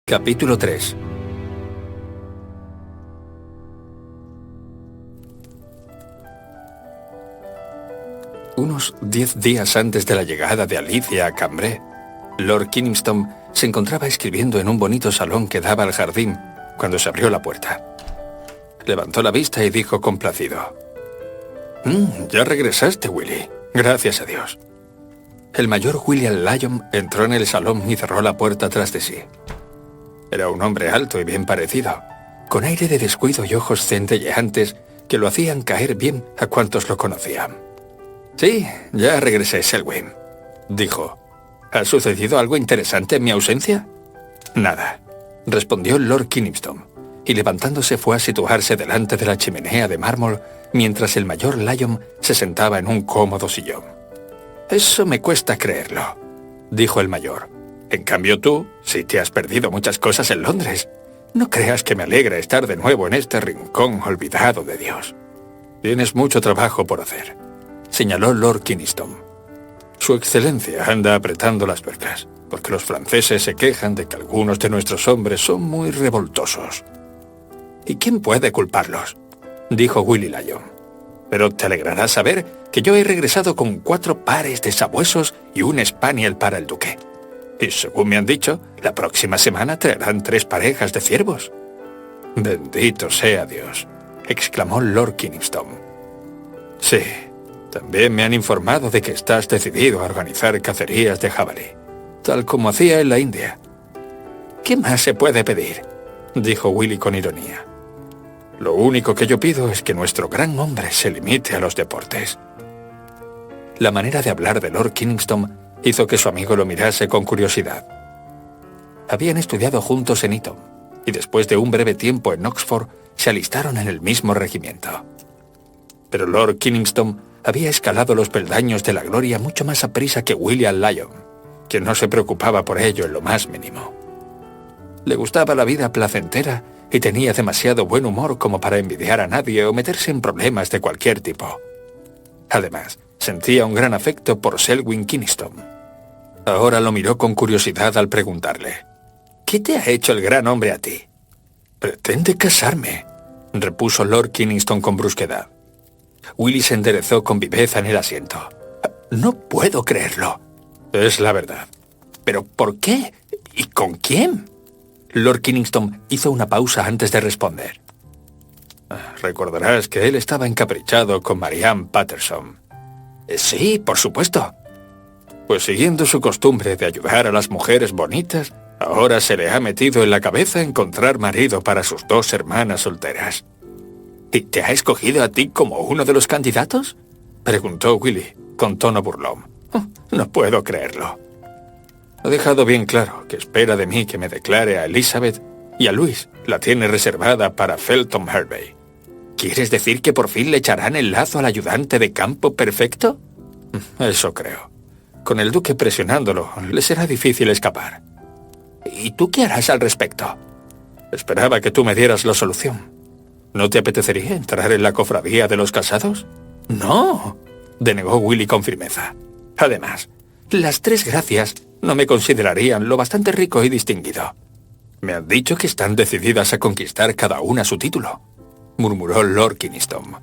Capítulo 3. Unos 10 días antes de la llegada de Alicia a Cambrai, Lord Kynaston se encontraba escribiendo en un bonito salón que daba al jardín cuando se abrió la puerta. Levantó la vista y dijo complacido: «Ya regresaste, Willy. Gracias a Dios». El mayor William Lyon entró en el salón y cerró la puerta tras de sí. Era un hombre alto y bien parecido, con aire de descuido y ojos centelleantes que lo hacían caer bien a cuantos lo conocían. «Sí, ya regresé, Selwyn», dijo. «¿Ha sucedido algo interesante en mi ausencia?» «Nada», respondió Lord Kynaston, y levantándose fue a situarse delante de la chimenea de mármol mientras el mayor Lyon se sentaba en un cómodo sillón. «Eso me cuesta creerlo», dijo el mayor. «En cambio tú, sí te has perdido muchas cosas en Londres. No creas que me alegra estar de nuevo en este rincón olvidado de Dios. Tienes mucho trabajo por hacer», señaló Lord Kynaston. «Su excelencia anda apretando las tuercas, porque los franceses se quejan de que algunos de nuestros hombres son muy revoltosos». «¿Y quién puede culparlos?», dijo Willy Lyon. «Pero te alegrará saber que yo he regresado con 4 pares de sabuesos y un spaniel para el duque. Y según me han dicho, la próxima semana traerán 3 parejas de ciervos». «Bendito sea Dios», exclamó Lord Kynaston. «Sí, también me han informado de que estás decidido a organizar cacerías de jabalí, tal como hacía en la India». «¿Qué más se puede pedir?», dijo Willy con ironía. «Lo único que yo pido es que nuestro gran hombre se limite a los deportes». La manera de hablar de Lord Kynaston hizo que su amigo lo mirase con curiosidad. Habían estudiado juntos en Eton, y después de un breve tiempo en Oxford, se alistaron en el mismo regimiento. Pero Lord Kynaston había escalado los peldaños de la gloria mucho más aprisa que William Lyon, quien no se preocupaba por ello en lo más mínimo. Le gustaba la vida placentera y tenía demasiado buen humor como para envidiar a nadie o meterse en problemas de cualquier tipo. Además, sentía un gran afecto por Selwyn Kynaston. Ahora lo miró con curiosidad al preguntarle: «¿Qué te ha hecho el gran hombre a ti?» «Pretende casarme», repuso Lord Kynaston con brusquedad. Willy se enderezó con viveza en el asiento. «No puedo creerlo». «Es la verdad». «¿Pero por qué? ¿Y con quién?» Lord Kynaston hizo una pausa antes de responder. «Recordarás que él estaba encaprichado con Marianne Patterson». «Sí, por supuesto». «Pues siguiendo su costumbre de ayudar a las mujeres bonitas, ahora se le ha metido en la cabeza encontrar marido para sus 2 hermanas solteras». «¿Y te ha escogido a ti como uno de los candidatos?», preguntó Willy, con tono burlón. «No puedo creerlo». «Ha dejado bien claro que espera de mí que me declare a Elizabeth y a Louis la tiene reservada para Felton Hervey». «¿Quieres decir que por fin le echarán el lazo al ayudante de campo perfecto?» «Eso creo. Con el duque presionándolo, le será difícil escapar». «¿Y tú qué harás al respecto?» «Esperaba que tú me dieras la solución. ¿No te apetecería entrar en la cofradía de los casados?» «No», denegó Willy con firmeza. «Además, las 3 gracias no me considerarían lo bastante rico y distinguido». «Me han dicho que están decididas a conquistar cada una su título», murmuró Lord Kynaston.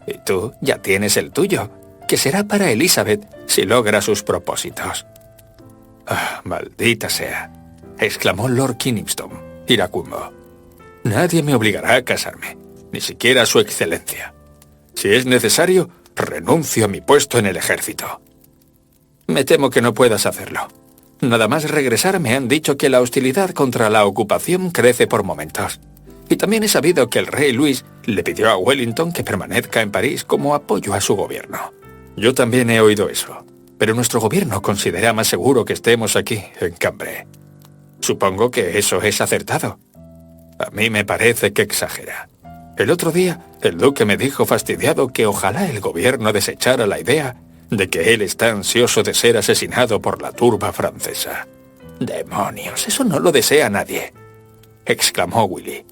«Y tú ya tienes el tuyo, que será para Elizabeth si logra sus propósitos». «Maldita sea», exclamó Lord Kynaston, iracundo. «Nadie me obligará a casarme, ni siquiera su excelencia. Si es necesario, renuncio a mi puesto en el ejército». «Me temo que no puedas hacerlo. Nada más regresar me han dicho que la hostilidad contra la ocupación crece por momentos. Y también he sabido que el rey Luis le pidió a Wellington que permanezca en París como apoyo a su gobierno». «Yo también he oído eso, pero nuestro gobierno considera más seguro que estemos aquí, en Cambrai». «Supongo que eso es acertado». «A mí me parece que exagera. El otro día, el duque me dijo fastidiado que ojalá el gobierno desechara la idea de que él está ansioso de ser asesinado por la turba francesa». «Demonios, eso no lo desea nadie», exclamó Willy.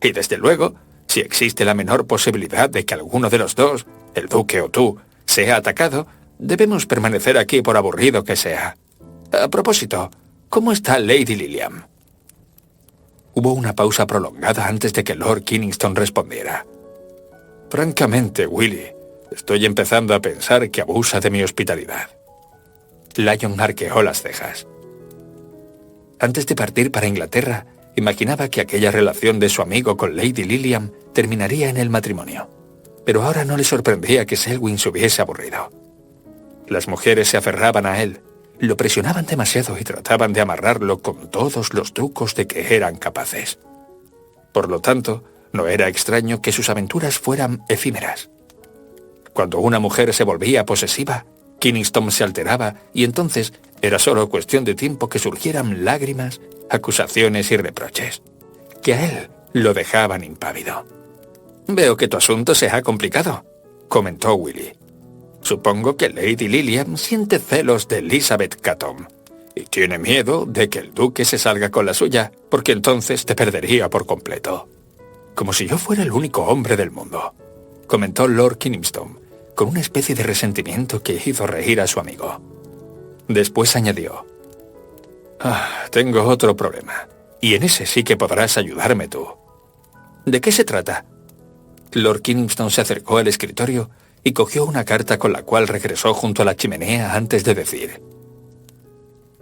«Y desde luego, si existe la menor posibilidad de que alguno de los dos, el duque o tú, sea atacado, debemos permanecer aquí por aburrido que sea. A propósito, ¿cómo está Lady Lillian?» Hubo una pausa prolongada antes de que Lord Kynaston respondiera. Francamente, Willy, estoy empezando a pensar que abusa de mi hospitalidad. Lyon arqueó las cejas. Antes de partir para Inglaterra, imaginaba que aquella relación de su amigo con Lady Lillian terminaría en el matrimonio. Pero ahora no le sorprendía que Selwyn se hubiese aburrido. Las mujeres se aferraban a él, lo presionaban demasiado y trataban de amarrarlo con todos los trucos de que eran capaces. Por lo tanto, no era extraño que sus aventuras fueran efímeras. Cuando una mujer se volvía posesiva, Kynaston se alteraba y entonces era solo cuestión de tiempo que surgieran lágrimas, acusaciones y reproches, que a él lo dejaban impávido. «Veo que tu asunto se ha complicado», comentó Willy. «Supongo que Lady Lillian siente celos de Elizabeth Catton y tiene miedo de que el duque se salga con la suya, porque entonces te perdería por completo». «Como si yo fuera el único hombre del mundo», comentó Lord Kynaston, con una especie de resentimiento que hizo reír a su amigo. Después añadió: «Tengo otro problema, y en ese sí que podrás ayudarme tú». «¿De qué se trata?» Lord Kynaston se acercó al escritorio y cogió una carta con la cual regresó junto a la chimenea antes de decir: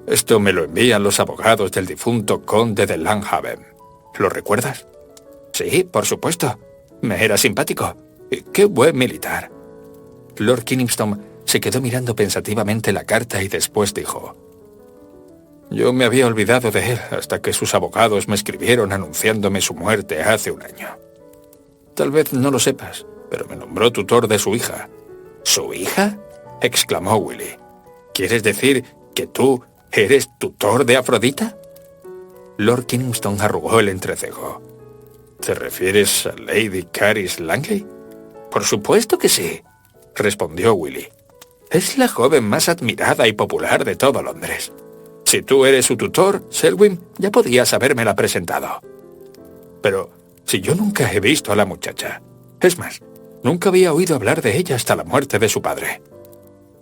«Esto me lo envían los abogados del difunto conde de Langhaven. ¿Lo recuerdas?» «Sí, por supuesto. Me era simpático. Y qué buen militar». Lord Kynaston se quedó mirando pensativamente la carta y después dijo: «Yo me había olvidado de él hasta que sus abogados me escribieron anunciándome su muerte hace un año. Tal vez no lo sepas, pero me nombró tutor de su hija». «¿Su hija?», exclamó Willy. «¿Quieres decir que tú eres tutor de Afrodita?» Lord Kynaston arrugó el entrecejo. «¿Te refieres a Lady Caris Langley?» «Por supuesto que sí», respondió Willy. «Es la joven más admirada y popular de todo Londres. Si tú eres su tutor, Selwyn, ya podías habérmela presentado». «Pero si yo nunca he visto a la muchacha. Es más, nunca había oído hablar de ella hasta la muerte de su padre».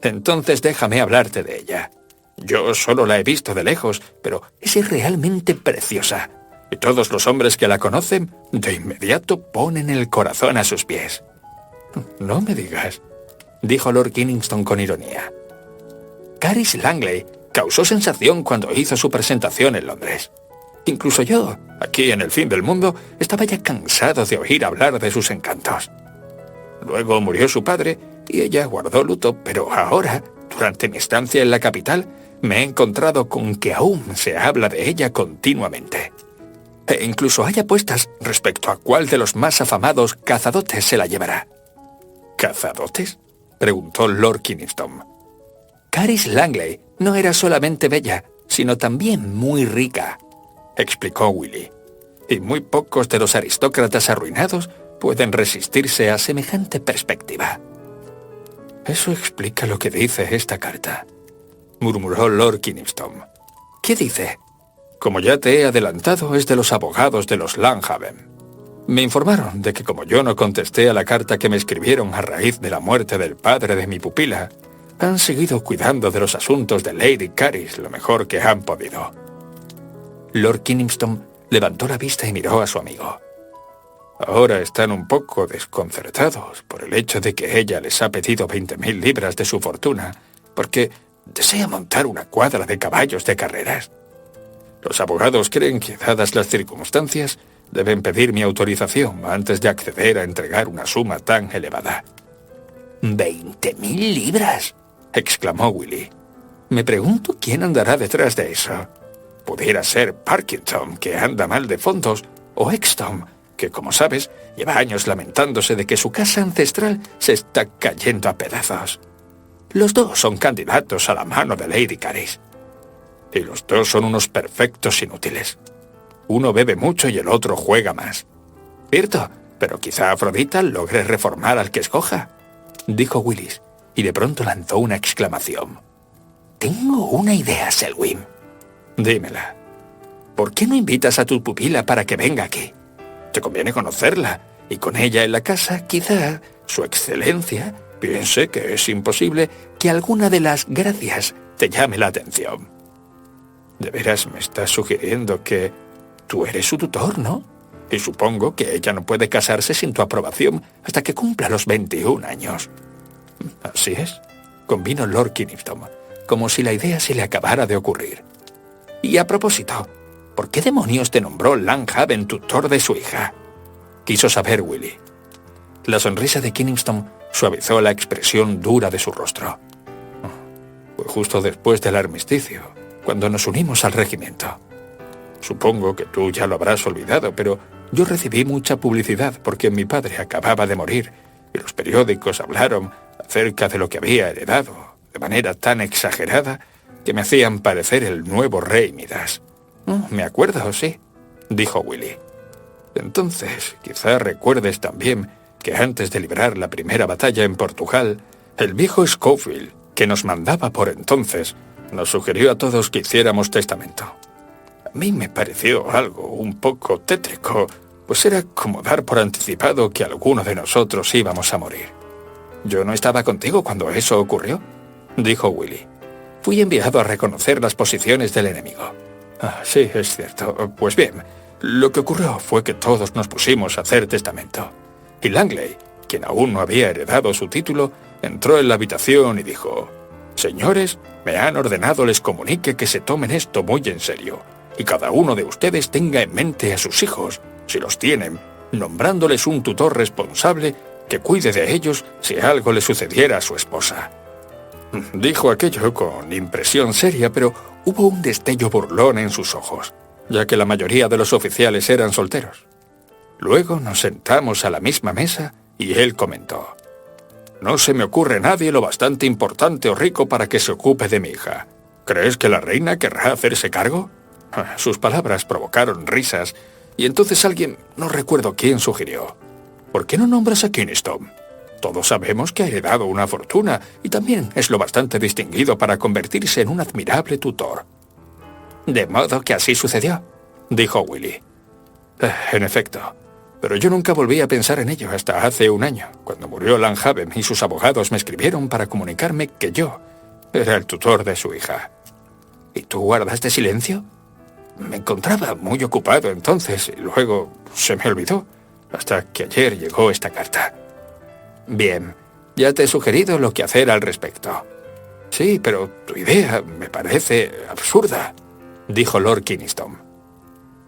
«Entonces déjame hablarte de ella. Yo solo la he visto de lejos, pero es realmente preciosa. Y todos los hombres que la conocen, de inmediato ponen el corazón a sus pies». «No me digas», dijo Lord Kynaston con ironía. «Caris Langley causó sensación cuando hizo su presentación en Londres. Incluso yo, aquí en el fin del mundo, estaba ya cansado de oír hablar de sus encantos. Luego murió su padre y ella guardó luto, pero ahora, durante mi estancia en la capital, me he encontrado con que aún se habla de ella continuamente. E incluso hay apuestas respecto a cuál de los más afamados cazadotes se la llevará». «¿Cazadotes?», preguntó Lord Kynaston. «Caris Langley no era solamente bella, sino también muy rica», explicó Willy. «Y muy pocos de los aristócratas arruinados pueden resistirse a semejante perspectiva». «Eso explica lo que dice esta carta», murmuró Lord Kynaston. «¿Qué dice?» «Como ya te he adelantado, es de los abogados de los Langhaven. Me informaron de que como yo no contesté a la carta que me escribieron a raíz de la muerte del padre de mi pupila, han seguido cuidando de los asuntos de Lady Caris lo mejor que han podido». Lord Kynaston levantó la vista y miró a su amigo. «Ahora están un poco desconcertados por el hecho de que ella les ha pedido 20.000 libras de su fortuna, porque desea montar una cuadra de caballos de carreras. Los abogados creen que, dadas las circunstancias, deben pedir mi autorización antes de acceder a entregar una suma tan elevada». «¿20.000 libras?», exclamó Willy. «Me pregunto quién andará detrás de eso. Pudiera ser Parkinson, que anda mal de fondos, o Exton, que, como sabes, lleva años lamentándose de que su casa ancestral se está cayendo a pedazos. Los dos son candidatos a la mano de Lady Caris. Y los dos son unos perfectos inútiles. Uno bebe mucho y el otro juega más. Cierto, pero quizá Afrodita logre reformar al que escoja», dijo Willis, y de pronto lanzó una exclamación. «Tengo una idea, Selwyn». «Dímela». «¿Por qué no invitas a tu pupila para que venga aquí? Te conviene conocerla, y con ella en la casa, quizá su excelencia piense que es imposible que alguna de las gracias te llame la atención». «¿De veras me estás sugiriendo que...?» Tú eres su tutor, ¿no? Y supongo que ella no puede casarse sin tu aprobación hasta que cumpla los 21 años. Así es, convino Lord Kynaston, como si la idea se le acabara de ocurrir. Y a propósito, ¿por qué demonios te nombró Langhaven tutor de su hija? Quiso saber Willy. La sonrisa de Kynaston suavizó la expresión dura de su rostro. Fue justo después del armisticio, cuando nos unimos al regimiento. Supongo que tú ya lo habrás olvidado, pero yo recibí mucha publicidad porque mi padre acababa de morir y los periódicos hablaron acerca de lo que había heredado de manera tan exagerada que me hacían parecer el nuevo rey Midas. Me acuerdo, sí, dijo Willy. Entonces, quizá recuerdes también que antes de librar la primera batalla en Portugal, el viejo Schofield, que nos mandaba por entonces, nos sugirió a todos que hiciéramos testamento. A mí me pareció algo un poco tétrico, pues era como dar por anticipado que alguno de nosotros íbamos a morir. ¿Yo no estaba contigo cuando eso ocurrió?, dijo Willy. Fui enviado a reconocer las posiciones del enemigo. Sí, es cierto. Pues bien, lo que ocurrió fue que todos nos pusimos a hacer testamento. Y Langley, quien aún no había heredado su título, entró en la habitación y dijo: «Señores, me han ordenado les comunique que se tomen esto muy en serio, y cada uno de ustedes tenga en mente a sus hijos, si los tienen, nombrándoles un tutor responsable que cuide de ellos si algo le sucediera a su esposa». Dijo aquello con impresión seria, pero hubo un destello burlón en sus ojos, ya que la mayoría de los oficiales eran solteros. Luego nos sentamos a la misma mesa y él comentó: «No se me ocurre nadie lo bastante importante o rico para que se ocupe de mi hija. ¿Crees que la reina querrá hacerse cargo?». Sus palabras provocaron risas, y entonces alguien, no recuerdo quién, sugirió: «¿Por qué no nombras a Kynaston? Todos sabemos que ha heredado una fortuna y también es lo bastante distinguido para convertirse en un admirable tutor». «De modo que así sucedió», dijo Willy. En efecto, pero yo nunca volví a pensar en ello hasta hace un año, cuando murió Langhaven y sus abogados me escribieron para comunicarme que yo era el tutor de su hija». «¿Y tú guardaste silencio?». «Me encontraba muy ocupado entonces y luego se me olvidó, hasta que ayer llegó esta carta». «Bien, ya te he sugerido lo que hacer al respecto». «Sí, pero tu idea me parece absurda», dijo Lord Kynaston.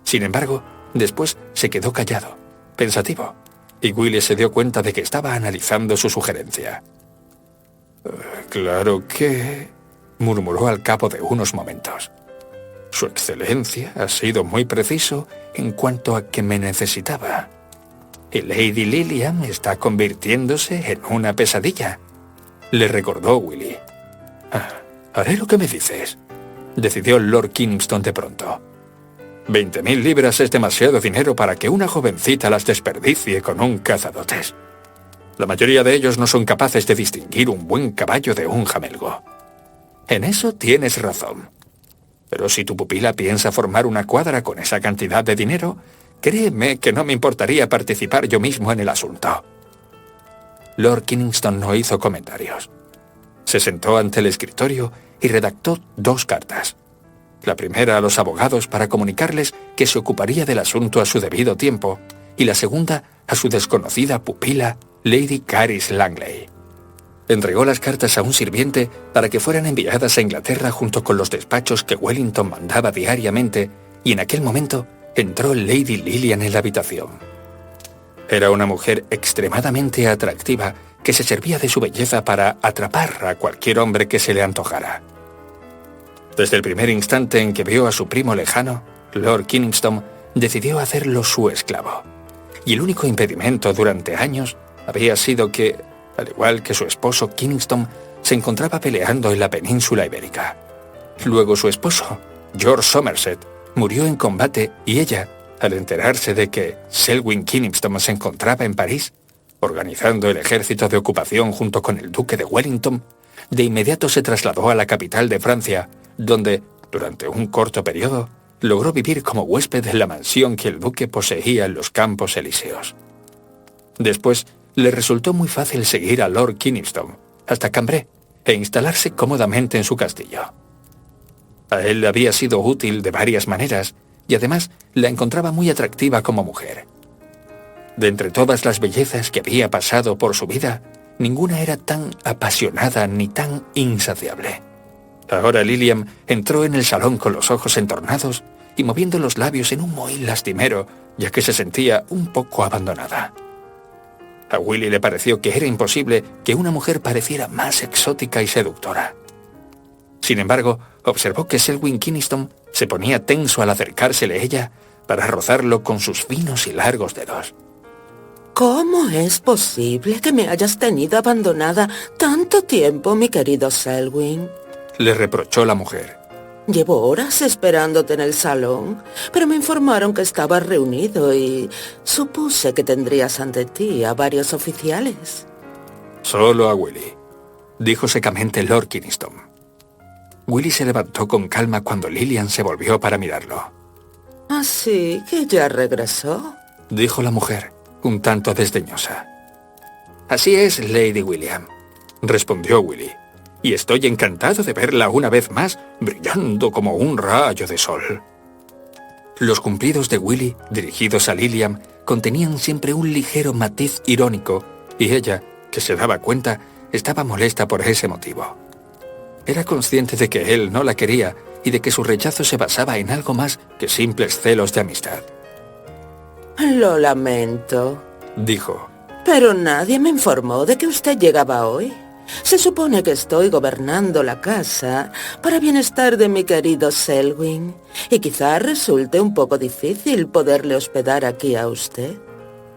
Sin embargo, después se quedó callado, pensativo, y Willy se dio cuenta de que estaba analizando su sugerencia. «Claro que...», murmuró al cabo de unos momentos. «Su excelencia ha sido muy preciso en cuanto a que me necesitaba. Y Lady Lillian está convirtiéndose en una pesadilla», le recordó Willy. «Haré lo que me dices», decidió Lord Kynaston de pronto. 20.000 libras es demasiado dinero para que una jovencita las desperdicie con un cazadotes. La mayoría de ellos no son capaces de distinguir un buen caballo de un jamelgo. En eso tienes razón. Pero si tu pupila piensa formar una cuadra con esa cantidad de dinero, créeme que no me importaría participar yo mismo en el asunto». Lord Kynaston no hizo comentarios. Se sentó ante el escritorio y redactó 2 cartas. La primera a los abogados para comunicarles que se ocuparía del asunto a su debido tiempo, y la segunda a su desconocida pupila, Lady Caris Langley. Entregó las cartas a un sirviente para que fueran enviadas a Inglaterra junto con los despachos que Wellington mandaba diariamente, y en aquel momento entró Lady Lillian en la habitación. Era una mujer extremadamente atractiva que se servía de su belleza para atrapar a cualquier hombre que se le antojara. Desde el primer instante en que vio a su primo lejano, Lord Kynaston decidió hacerlo su esclavo. Y el único impedimento durante años había sido que, al igual que su esposo Kynaston, se encontraba peleando en la península ibérica. Luego su esposo, George Somerset, murió en combate y ella, al enterarse de que Selwyn Kynaston se encontraba en París, organizando el ejército de ocupación junto con el duque de Wellington, de inmediato se trasladó a la capital de Francia, donde, durante un corto periodo, logró vivir como huésped en la mansión que el duque poseía en los Campos Elíseos. Después, le resultó muy fácil seguir a Lord Kynaston hasta Cambrai e instalarse cómodamente en su castillo. A él le había sido útil de varias maneras, y además la encontraba muy atractiva como mujer. De entre todas las bellezas que había pasado por su vida, ninguna era tan apasionada ni tan insaciable. Ahora Lilian entró en el salón con los ojos entornados y moviendo los labios en un mohín lastimero, ya que se sentía un poco abandonada. A Willy le pareció que era imposible que una mujer pareciera más exótica y seductora. Sin embargo, observó que Selwyn Kinnison se ponía tenso al acercársele ella para rozarlo con sus finos y largos dedos. ¿Cómo es posible que me hayas tenido abandonada tanto tiempo, mi querido Selwyn? Le reprochó la mujer. Llevo horas esperándote en el salón, pero me informaron que estabas reunido y supuse que tendrías ante ti a varios oficiales. Solo a Willy, dijo secamente Lord Kinnison. Willy se levantó con calma cuando Lilian se volvió para mirarlo. ¿Así que ya regresó?, dijo la mujer, un tanto desdeñosa. Así es, Lady William, respondió Willy. Y estoy encantado de verla una vez más, brillando como un rayo de sol. Los cumplidos de Willy, dirigidos a Lilian, contenían siempre un ligero matiz irónico, y ella, que se daba cuenta, estaba molesta por ese motivo. Era consciente de que él no la quería y de que su rechazo se basaba en algo más que simples celos de amistad. Lo lamento, dijo. Pero nadie me informó de que usted llegaba hoy. Se supone que estoy gobernando la casa para bienestar de mi querido Selwyn, y quizá resulte un poco difícil poderle hospedar aquí a usted.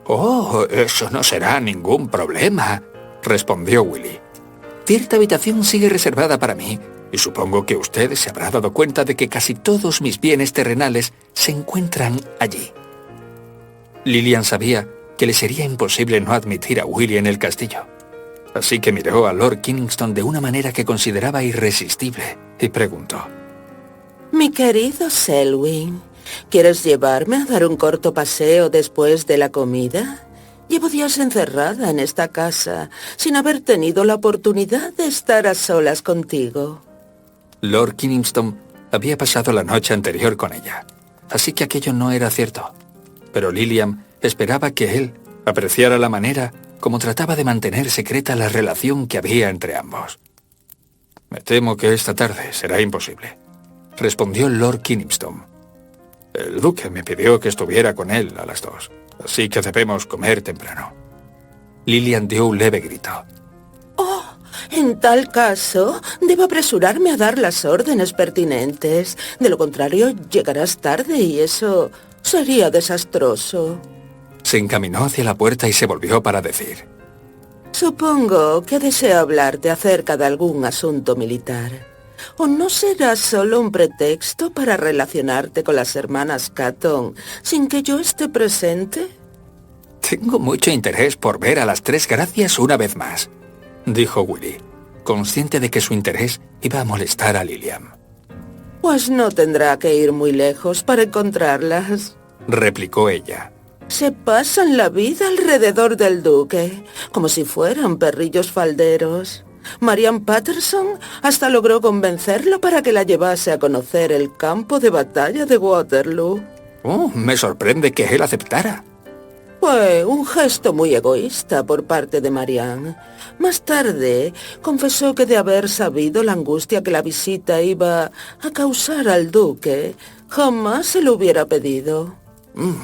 Oh, eso no será ningún problema, respondió Willy. Cierta habitación sigue reservada para mí, y supongo que usted se habrá dado cuenta de que casi todos mis bienes terrenales se encuentran allí. Lilian sabía que le sería imposible no admitir a Willy en el castillo. Así que miró a Lord Kinnison de una manera que consideraba irresistible y preguntó. Mi querido Selwyn, ¿quieres llevarme a dar un corto paseo después de la comida? Llevo días encerrada en esta casa sin haber tenido la oportunidad de estar a solas contigo. Lord Kinnison había pasado la noche anterior con ella, así que aquello no era cierto. Pero Lilian esperaba que él apreciara la manera como trataba de mantener secreta la relación que había entre ambos. Me temo que esta tarde será imposible, respondió Lord Kinnison. El duque me pidió que estuviera con él a las 2, así que debemos comer temprano. Lilian dio un leve grito. Oh, en tal caso, debo apresurarme a dar las órdenes pertinentes. De lo contrario, llegarás tarde y eso sería desastroso. Se encaminó hacia la puerta y se volvió para decir. Supongo que desea hablarte acerca de algún asunto militar. ¿O no será solo un pretexto para relacionarte con las hermanas Catton sin que yo esté presente? Tengo mucho interés por ver a las Tres Gracias una vez más, dijo Willy, consciente de que su interés iba a molestar a Lilian. Pues no tendrá que ir muy lejos para encontrarlas, replicó ella. Se pasan la vida alrededor del duque, como si fueran perrillos falderos. Marianne Patterson hasta logró convencerlo para que la llevase a conocer el campo de batalla de Waterloo. Oh, me sorprende que él aceptara. Fue un gesto muy egoísta por parte de Marianne. Más tarde, confesó que de haber sabido la angustia que la visita iba a causar al duque, jamás se lo hubiera pedido.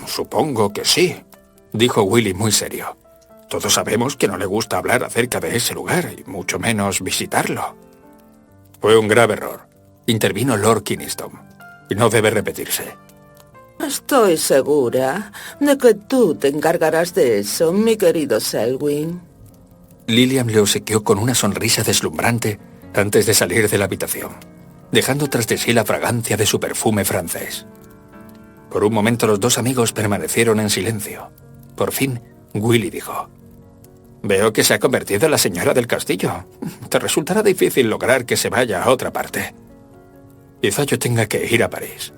Supongo que sí, dijo Willy muy serio. Todos sabemos que no le gusta hablar acerca de ese lugar, y mucho menos visitarlo. Fue un grave error, intervino Lord Kinnison, y no debe repetirse. Estoy segura de que tú te encargarás de eso, mi querido Selwyn. Lilian le obsequió con una sonrisa deslumbrante antes de salir de la habitación, dejando tras de sí la fragancia de su perfume francés. Por un momento los dos amigos permanecieron en silencio. Por fin, Willy dijo. Veo que se ha convertido en la señora del castillo. Te resultará difícil lograr que se vaya a otra parte. Quizá yo tenga que ir a París,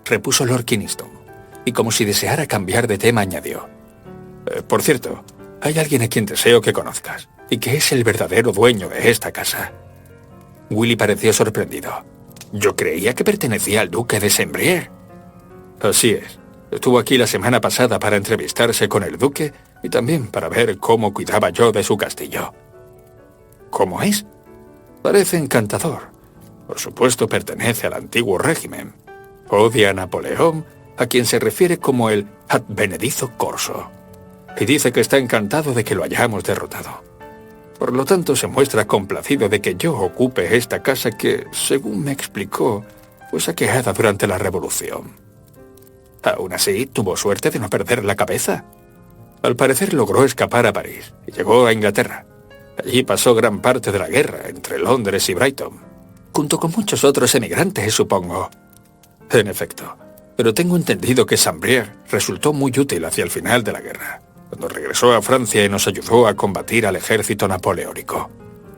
repuso Lord Kinnison, y como si deseara cambiar de tema añadió. Por cierto, hay alguien a quien deseo que conozcas, y que es el verdadero dueño de esta casa. Willy pareció sorprendido. Yo creía que pertenecía al duque de Saint-Brieuc. Así es. Estuvo aquí la semana pasada para entrevistarse con el duque y también para ver cómo cuidaba yo de su castillo. ¿Cómo es? Parece encantador. Por supuesto pertenece al antiguo régimen. Odia a Napoleón, a quien se refiere como el advenedizo corso. Y dice que está encantado de que lo hayamos derrotado. Por lo tanto, se muestra complacido de que yo ocupe esta casa que, según me explicó, fue saqueada durante la Revolución. Aún así, tuvo suerte de no perder la cabeza. Al parecer logró escapar a París y llegó a Inglaterra. Allí pasó gran parte de la guerra entre Londres y Brighton, junto con muchos otros emigrantes, supongo. En efecto, pero tengo entendido que Sambrier resultó muy útil hacia el final de la guerra, cuando regresó a Francia y nos ayudó a combatir al ejército napoleónico.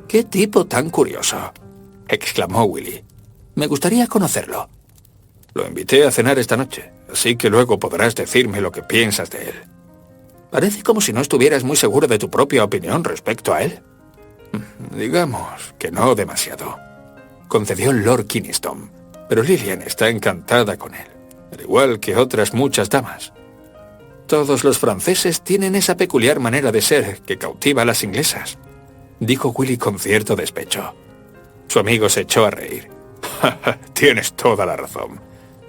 ¡Qué tipo tan curioso!, exclamó Willy. Me gustaría conocerlo. Lo invité a cenar esta noche, así que luego podrás decirme lo que piensas de él. Parece como si no estuvieras muy seguro de tu propia opinión respecto a él. Digamos que no demasiado, concedió Lord Kynaston, pero Lillian está encantada con él, al igual que otras muchas damas. Todos los franceses tienen esa peculiar manera de ser que cautiva a las inglesas, dijo Willy con cierto despecho. Su amigo se echó a reír. Tienes toda la razón.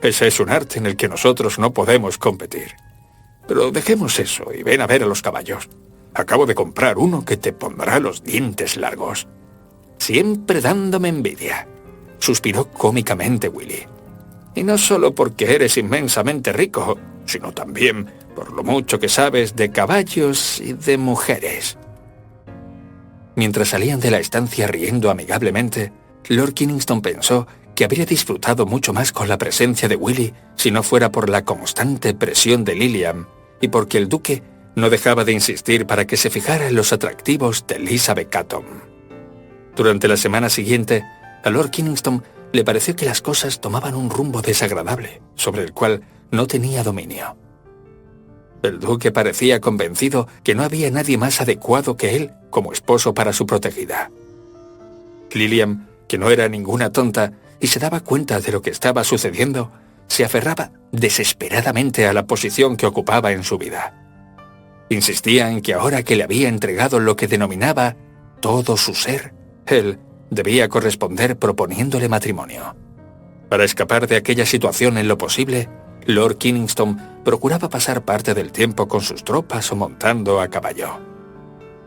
Ese es un arte en el que nosotros no podemos competir. Pero dejemos eso y ven a ver a los caballos. Acabo de comprar uno que te pondrá los dientes largos. Siempre dándome envidia, suspiró cómicamente Willy. Y no solo porque eres inmensamente rico, sino también por lo mucho que sabes de caballos y de mujeres. Mientras salían de la estancia riendo amigablemente, Lord Kynaston pensó que habría disfrutado mucho más con la presencia de Willy si no fuera por la constante presión de Lillian y porque el duque no dejaba de insistir para que se fijara en los atractivos de Elizabeth Catton. Durante la semana siguiente, a Lord Kynaston le pareció que las cosas tomaban un rumbo desagradable, sobre el cual no tenía dominio. El duque parecía convencido que no había nadie más adecuado que él como esposo para su protegida. Lillian, que no era ninguna tonta y se daba cuenta de lo que estaba sucediendo, se aferraba desesperadamente a la posición que ocupaba en su vida. Insistía en que ahora que le había entregado lo que denominaba todo su ser, él debía corresponder proponiéndole matrimonio. Para escapar de aquella situación en lo posible, Lord Kynaston procuraba pasar parte del tiempo con sus tropas o montando a caballo.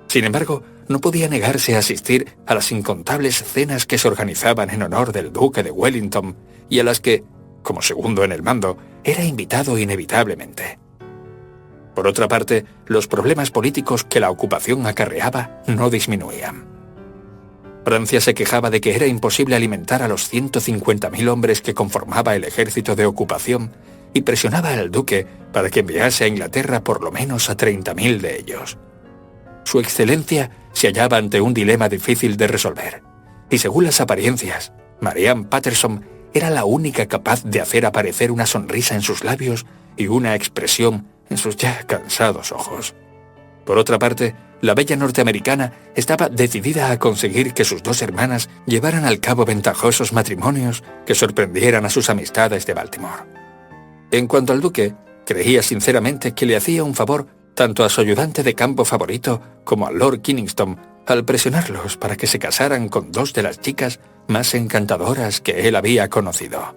Sin embargo, no podía negarse a asistir a las incontables cenas que se organizaban en honor del duque de Wellington y a las que, como segundo en el mando, era invitado inevitablemente. Por otra parte, los problemas políticos que la ocupación acarreaba no disminuían. Francia se quejaba de que era imposible alimentar a los 150.000 hombres que conformaba el ejército de ocupación y presionaba al duque para que enviase a Inglaterra por lo menos a 30.000 de ellos. Su excelencia se hallaba ante un dilema difícil de resolver, y según las apariencias, Marianne Patterson era la única capaz de hacer aparecer una sonrisa en sus labios y una expresión en sus ya cansados ojos. Por otra parte, la bella norteamericana estaba decidida a conseguir que sus dos hermanas llevaran al cabo ventajosos matrimonios que sorprendieran a sus amistades de Baltimore. En cuanto al duque, creía sinceramente que le hacía un favor tanto a su ayudante de campo favorito como a Lord Kynaston al presionarlos para que se casaran con dos de las chicas más encantadoras que él había conocido.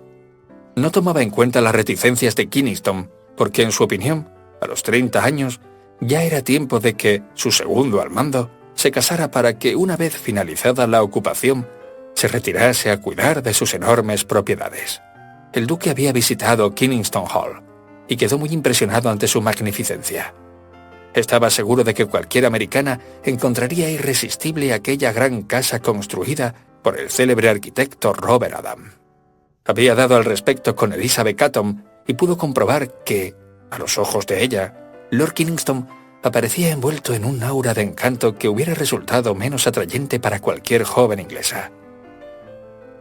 No tomaba en cuenta las reticencias de Kynaston porque, en su opinión, a los 30 años, ya era tiempo de que su segundo al mando se casara para que, una vez finalizada la ocupación, se retirase a cuidar de sus enormes propiedades. El duque había visitado Kynaston Hall y quedó muy impresionado ante su magnificencia. Estaba seguro de que cualquier americana encontraría irresistible aquella gran casa construida por el célebre arquitecto Robert Adam. Había dado al respecto con Elizabeth Catton y pudo comprobar que, a los ojos de ella, Lord Kynaston aparecía envuelto en un aura de encanto que hubiera resultado menos atrayente para cualquier joven inglesa.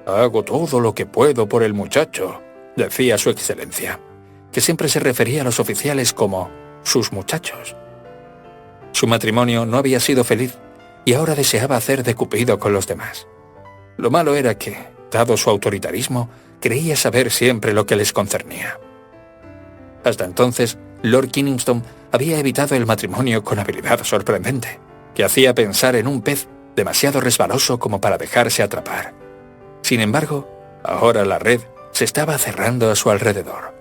«Hago todo lo que puedo por el muchacho», decía su excelencia, que siempre se refería a los oficiales como «sus muchachos». Su matrimonio no había sido feliz y ahora deseaba hacer de Cupido con los demás. Lo malo era que, dado su autoritarismo, creía saber siempre lo que les concernía. Hasta entonces, Lord Kynaston había evitado el matrimonio con habilidad sorprendente, que hacía pensar en un pez demasiado resbaloso como para dejarse atrapar. Sin embargo, ahora la red se estaba cerrando a su alrededor.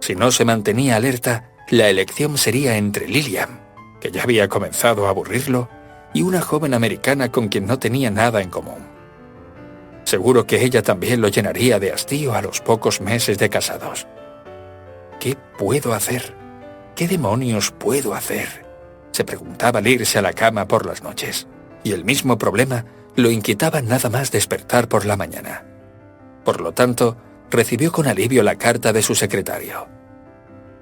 Si no se mantenía alerta, la elección sería entre Lillian, que ya había comenzado a aburrirlo, y una joven americana con quien no tenía nada en común. Seguro que ella también lo llenaría de hastío a los pocos meses de casados. ¿Qué puedo hacer? ¿Qué demonios puedo hacer?, se preguntaba al irse a la cama por las noches, y el mismo problema lo inquietaba nada más despertar por la mañana. Por lo tanto, recibió con alivio la carta de su secretario.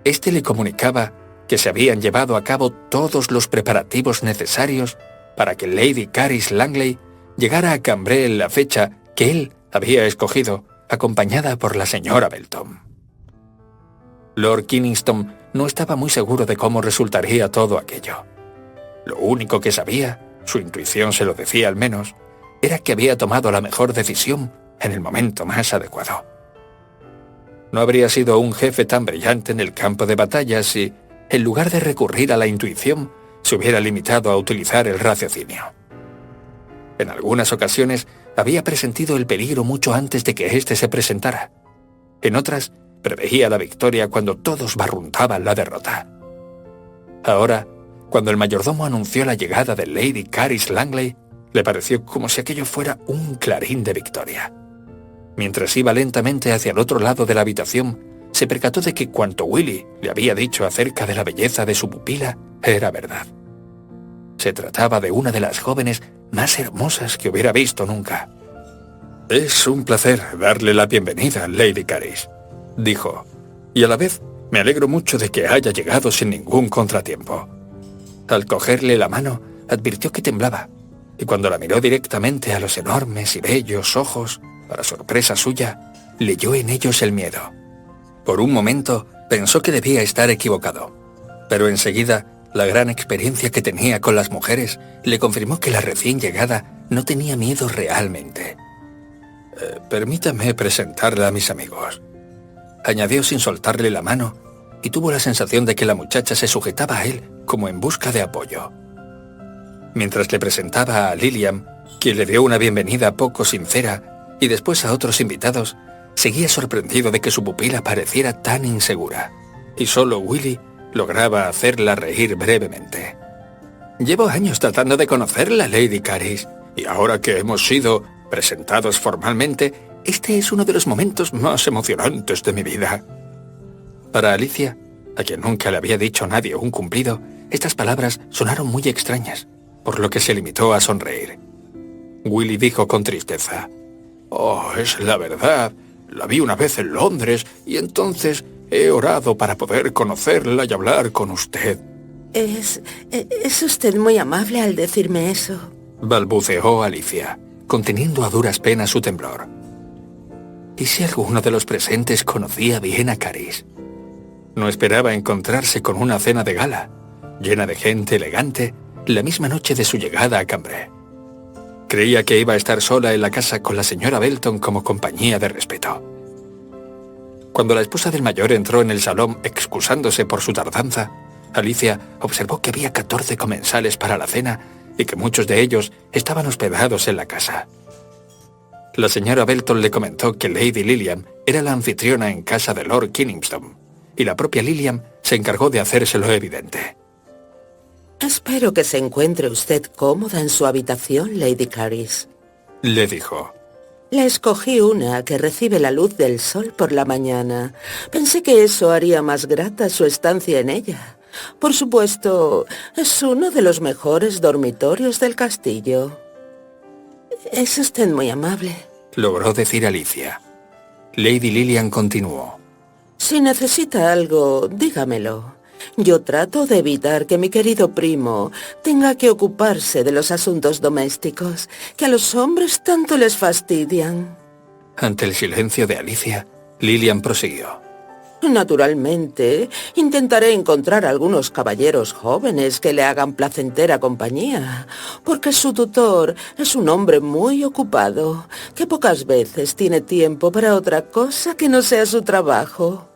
Este le comunicaba que se habían llevado a cabo todos los preparativos necesarios para que Lady Caris Langley llegara a Cambrai en la fecha que él había escogido, acompañada por la señora Belton. Lord Kynaston no estaba muy seguro de cómo resultaría todo aquello. Lo único que sabía, su intuición se lo decía al menos, era que había tomado la mejor decisión en el momento más adecuado. No habría sido un jefe tan brillante en el campo de batalla si, en lugar de recurrir a la intuición, se hubiera limitado a utilizar el raciocinio. En algunas ocasiones había presentido el peligro mucho antes de que éste se presentara. En otras, preveía la victoria cuando todos barruntaban la derrota. Ahora, cuando el mayordomo anunció la llegada de Lady Caris Langley, le pareció como si aquello fuera un clarín de victoria. Mientras iba lentamente hacia el otro lado de la habitación, se percató de que cuanto Willy le había dicho acerca de la belleza de su pupila era verdad. Se trataba de una de las jóvenes más hermosas que hubiera visto nunca. «Es un placer darle la bienvenida, Lady Caris», dijo, «y a la vez me alegro mucho de que haya llegado sin ningún contratiempo». Al cogerle la mano, advirtió que temblaba, y cuando la miró directamente a los enormes y bellos ojos, para sorpresa suya, leyó en ellos el miedo. Por un momento pensó que debía estar equivocado, pero enseguida la gran experiencia que tenía con las mujeres le confirmó que la recién llegada no tenía miedo realmente. «Permítame presentarla a mis amigos», añadió sin soltarle la mano, y tuvo la sensación de que la muchacha se sujetaba a él como en busca de apoyo. Mientras le presentaba a Lillian, quien le dio una bienvenida poco sincera, y después a otros invitados, seguía sorprendido de que su pupila pareciera tan insegura, y solo Willy lograba hacerla reír brevemente. «Llevo años tratando de conocerla, Lady Caris, y ahora que hemos sido presentados formalmente, este es uno de los momentos más emocionantes de mi vida». Para Alicia, a quien nunca le había dicho nadie un cumplido, estas palabras sonaron muy extrañas, por lo que se limitó a sonreír. Willy dijo con tristeza: «Oh, es la verdad. La vi una vez en Londres y entonces he orado para poder conocerla y hablar con usted». Es usted muy amable al decirme eso», balbuceó Alicia, conteniendo a duras penas su temblor. ¿Y si alguno de los presentes conocía bien a Caris? No esperaba encontrarse con una cena de gala, llena de gente elegante, la misma noche de su llegada a Cambrai. Creía que iba a estar sola en la casa con la señora Belton como compañía de respeto. Cuando la esposa del mayor entró en el salón excusándose por su tardanza, Alicia observó que había 14 comensales para la cena y que muchos de ellos estaban hospedados en la casa. La señora Belton le comentó que Lady Lillian era la anfitriona en casa de Lord Kynaston, y la propia Lillian se encargó de hacérselo evidente. «Espero que se encuentre usted cómoda en su habitación, Lady Caris», le dijo. «Le escogí una que recibe la luz del sol por la mañana. Pensé que eso haría más grata su estancia en ella. Por supuesto, es uno de los mejores dormitorios del castillo». «Es usted muy amable», logró decir Alicia. Lady Lillian continuó. «Si necesita algo, dígamelo. Yo trato de evitar que mi querido primo tenga que ocuparse de los asuntos domésticos, que a los hombres tanto les fastidian». Ante el silencio de Alicia, Lillian prosiguió. «Naturalmente, intentaré encontrar algunos caballeros jóvenes que le hagan placentera compañía, porque su tutor es un hombre muy ocupado, que pocas veces tiene tiempo para otra cosa que no sea su trabajo.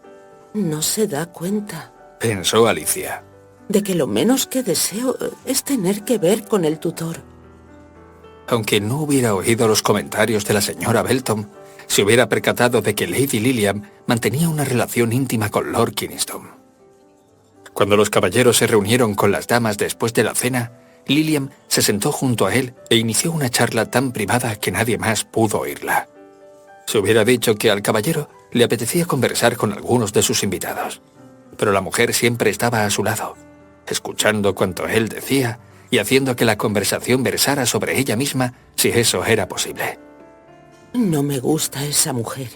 No se da cuenta, pensó Alicia, de que lo menos que deseo es tener que ver con el tutor. Aunque no hubiera oído los comentarios de la señora Belton, se hubiera percatado de que Lady Lillian mantenía una relación íntima con Lord Kynaston. Cuando los caballeros se reunieron con las damas después de la cena, Lillian se sentó junto a él e inició una charla tan privada que nadie más pudo oírla. Se hubiera dicho que al caballero le apetecía conversar con algunos de sus invitados, pero la mujer siempre estaba a su lado, escuchando cuanto él decía y haciendo que la conversación versara sobre ella misma si eso era posible. No me gusta esa mujer,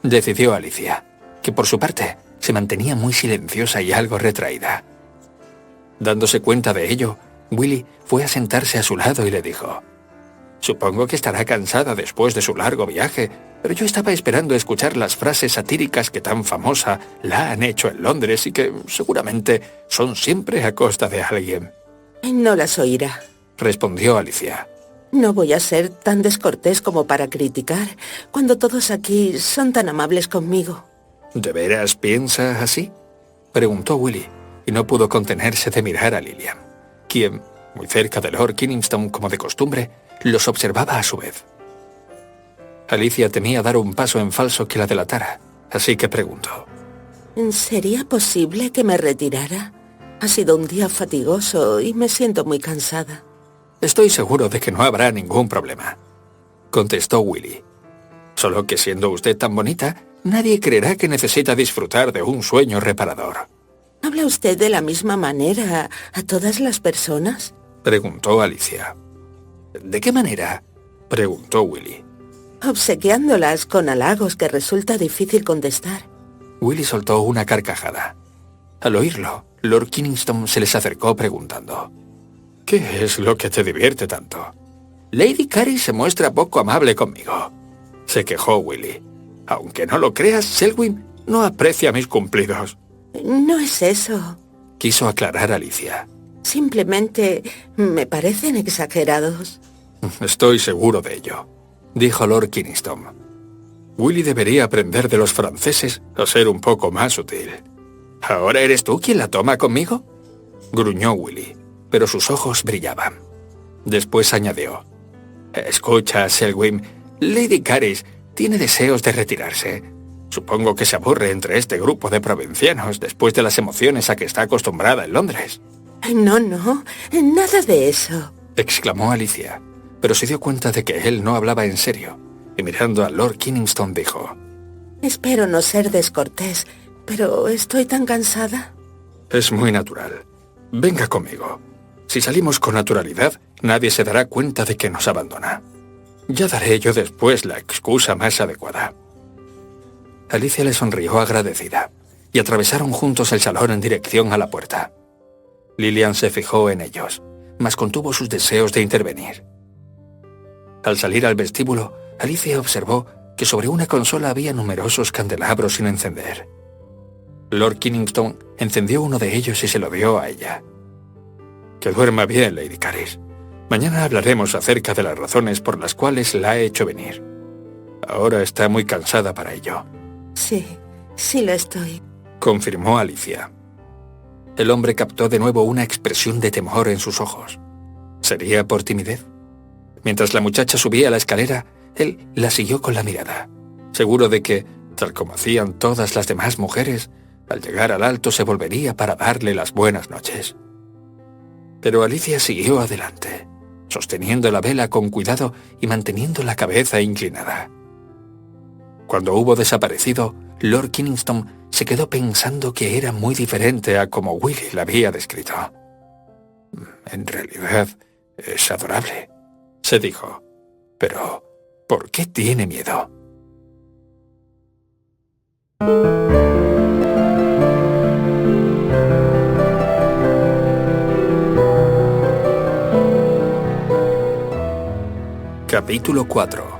decidió Alicia, que por su parte se mantenía muy silenciosa y algo retraída. Dándose cuenta de ello, Willy fue a sentarse a su lado y le dijo: «Supongo que estará cansada después de su largo viaje, pero yo estaba esperando escuchar las frases satíricas que tan famosa la han hecho en Londres y que seguramente son siempre a costa de alguien». No las oirá, respondió Alicia. No voy a ser tan descortés como para criticar, cuando todos aquí son tan amables conmigo. ¿De veras piensa así?, preguntó Willy, y no pudo contenerse de mirar a Lillian, quien, muy cerca de Lord Kynaston como de costumbre, los observaba a su vez. Alicia temía dar un paso en falso que la delatara, así que preguntó: ¿Sería posible que me retirara? Ha sido un día fatigoso y me siento muy cansada. «Estoy seguro de que no habrá ningún problema», contestó Willy. «Solo que siendo usted tan bonita, nadie creerá que necesita disfrutar de un sueño reparador». ¿Habla usted de la misma manera a todas las personas?, preguntó Alicia. «¿De qué manera?», preguntó Willy. Obsequiándolas con halagos que resulta difícil contestar. Willy soltó una carcajada. Al oírlo, Lord Kynaston se les acercó preguntando: «¿Qué es lo que te divierte tanto?». «Lady Cary se muestra poco amable conmigo», se quejó Willy. «Aunque no lo creas, Selwyn no aprecia mis cumplidos». No es eso, quiso aclarar Alicia. Simplemente me parecen exagerados. «Estoy seguro de ello», dijo Lord Kynaston. «Willy debería aprender de los franceses a ser un poco más sutil». «¿Ahora eres tú quien la toma conmigo?», gruñó Willy, pero sus ojos brillaban. Después añadió: «Escucha, Selwyn, Lady Caris tiene deseos de retirarse. Supongo que se aburre entre este grupo de provincianos después de las emociones a que está acostumbrada en Londres». No, nada de eso, exclamó Alicia, pero se dio cuenta de que él no hablaba en serio, y mirando a Lord Kynaston dijo: Espero no ser descortés, pero estoy tan cansada. «Es muy natural. Venga conmigo. Si salimos con naturalidad, nadie se dará cuenta de que nos abandona. Ya daré yo después la excusa más adecuada». Alicia le sonrió agradecida, y atravesaron juntos el salón en dirección a la puerta. Lillian se fijó en ellos, mas contuvo sus deseos de intervenir. Al salir al vestíbulo, Alicia observó que sobre una consola había numerosos candelabros sin encender. Lord Kynaston encendió uno de ellos y se lo dio a ella. «Que duerma bien, Lady Caris. Mañana hablaremos acerca de las razones por las cuales la he hecho venir. Ahora está muy cansada para ello». Sí lo estoy, confirmó Alicia. El hombre captó de nuevo una expresión de temor en sus ojos. ¿Sería por timidez? Mientras la muchacha subía la escalera, él la siguió con la mirada, seguro de que, tal como hacían todas las demás mujeres, al llegar al alto se volvería para darle las buenas noches. Pero Alicia siguió adelante, sosteniendo la vela con cuidado y manteniendo la cabeza inclinada. Cuando hubo desaparecido, Lord Kynaston se quedó pensando que era muy diferente a como Willy la había descrito. «En realidad, es adorable», se dijo. «Pero, ¿por qué tiene miedo?». Capítulo 4.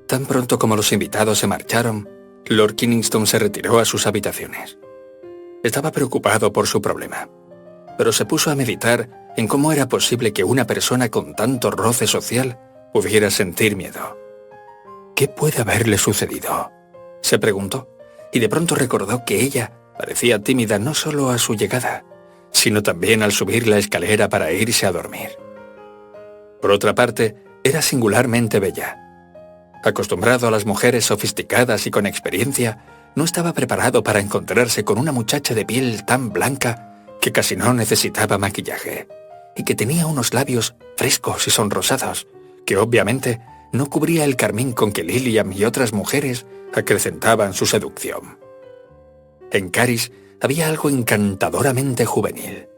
Tan pronto como los invitados se marcharon, Lord Kynaston se retiró a sus habitaciones. Estaba preocupado por su problema, pero se puso a meditar en cómo era posible que una persona con tanto roce social pudiera sentir miedo. ¿Qué puede haberle sucedido?, se preguntó, y de pronto recordó que ella parecía tímida no solo a su llegada, sino también al subir la escalera para irse a dormir. Por otra parte, era singularmente bella. Acostumbrado a las mujeres sofisticadas y con experiencia, no estaba preparado para encontrarse con una muchacha de piel tan blanca que casi no necesitaba maquillaje, y que tenía unos labios frescos y sonrosados, que obviamente no cubría el carmín con que Lilian y otras mujeres acrecentaban su seducción. En Caris había algo encantadoramente juvenil,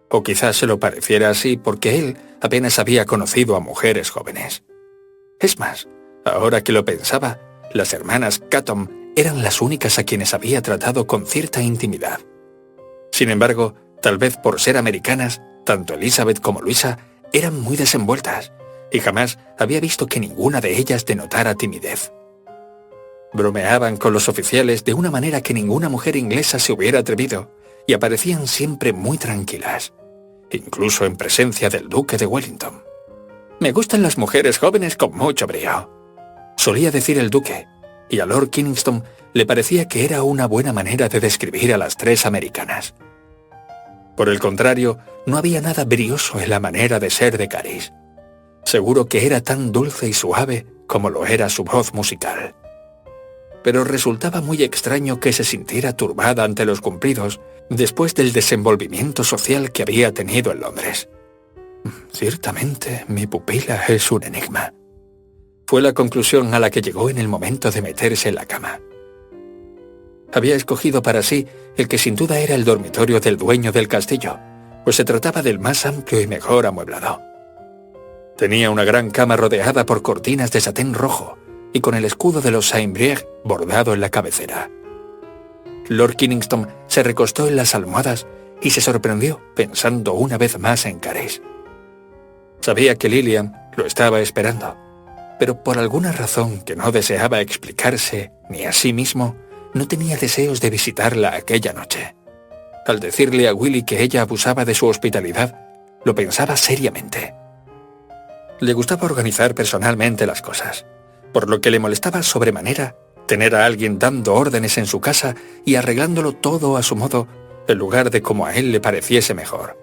o quizás se lo pareciera así porque él apenas había conocido a mujeres jóvenes. Es más, ahora que lo pensaba, las hermanas Catton eran las únicas a quienes había tratado con cierta intimidad. Sin embargo, tal vez por ser americanas, tanto Elizabeth como Luisa eran muy desenvueltas, y jamás había visto que ninguna de ellas denotara timidez. Bromeaban con los oficiales de una manera que ninguna mujer inglesa se hubiera atrevido, y aparecían siempre muy tranquilas, incluso en presencia del duque de Wellington. «Me gustan las mujeres jóvenes con mucho brío», solía decir el duque, y a Lord Kingston le parecía que era una buena manera de describir a las tres americanas. Por el contrario, no había nada brioso en la manera de ser de Caris. Seguro que era tan dulce y suave como lo era su voz musical. Pero resultaba muy extraño que se sintiera turbada ante los cumplidos después del desenvolvimiento social que había tenido en Londres. «Ciertamente, mi pupila es un enigma», fue la conclusión a la que llegó en el momento de meterse en la cama. Había escogido para sí el que sin duda era el dormitorio del dueño del castillo, pues se trataba del más amplio y mejor amueblado. Tenía una gran cama rodeada por cortinas de satén rojo y con el escudo de los Saint-Brieuc bordado en la cabecera. Lord Kingston se recostó en las almohadas y se sorprendió pensando una vez más en Caris. Sabía que Lilian lo estaba esperando, pero por alguna razón que no deseaba explicarse ni a sí mismo, no tenía deseos de visitarla aquella noche. Al decirle a Willy que ella abusaba de su hospitalidad, lo pensaba seriamente. Le gustaba organizar personalmente las cosas, por lo que le molestaba sobremanera tener a alguien dando órdenes en su casa y arreglándolo todo a su modo, en lugar de como a él le pareciese mejor.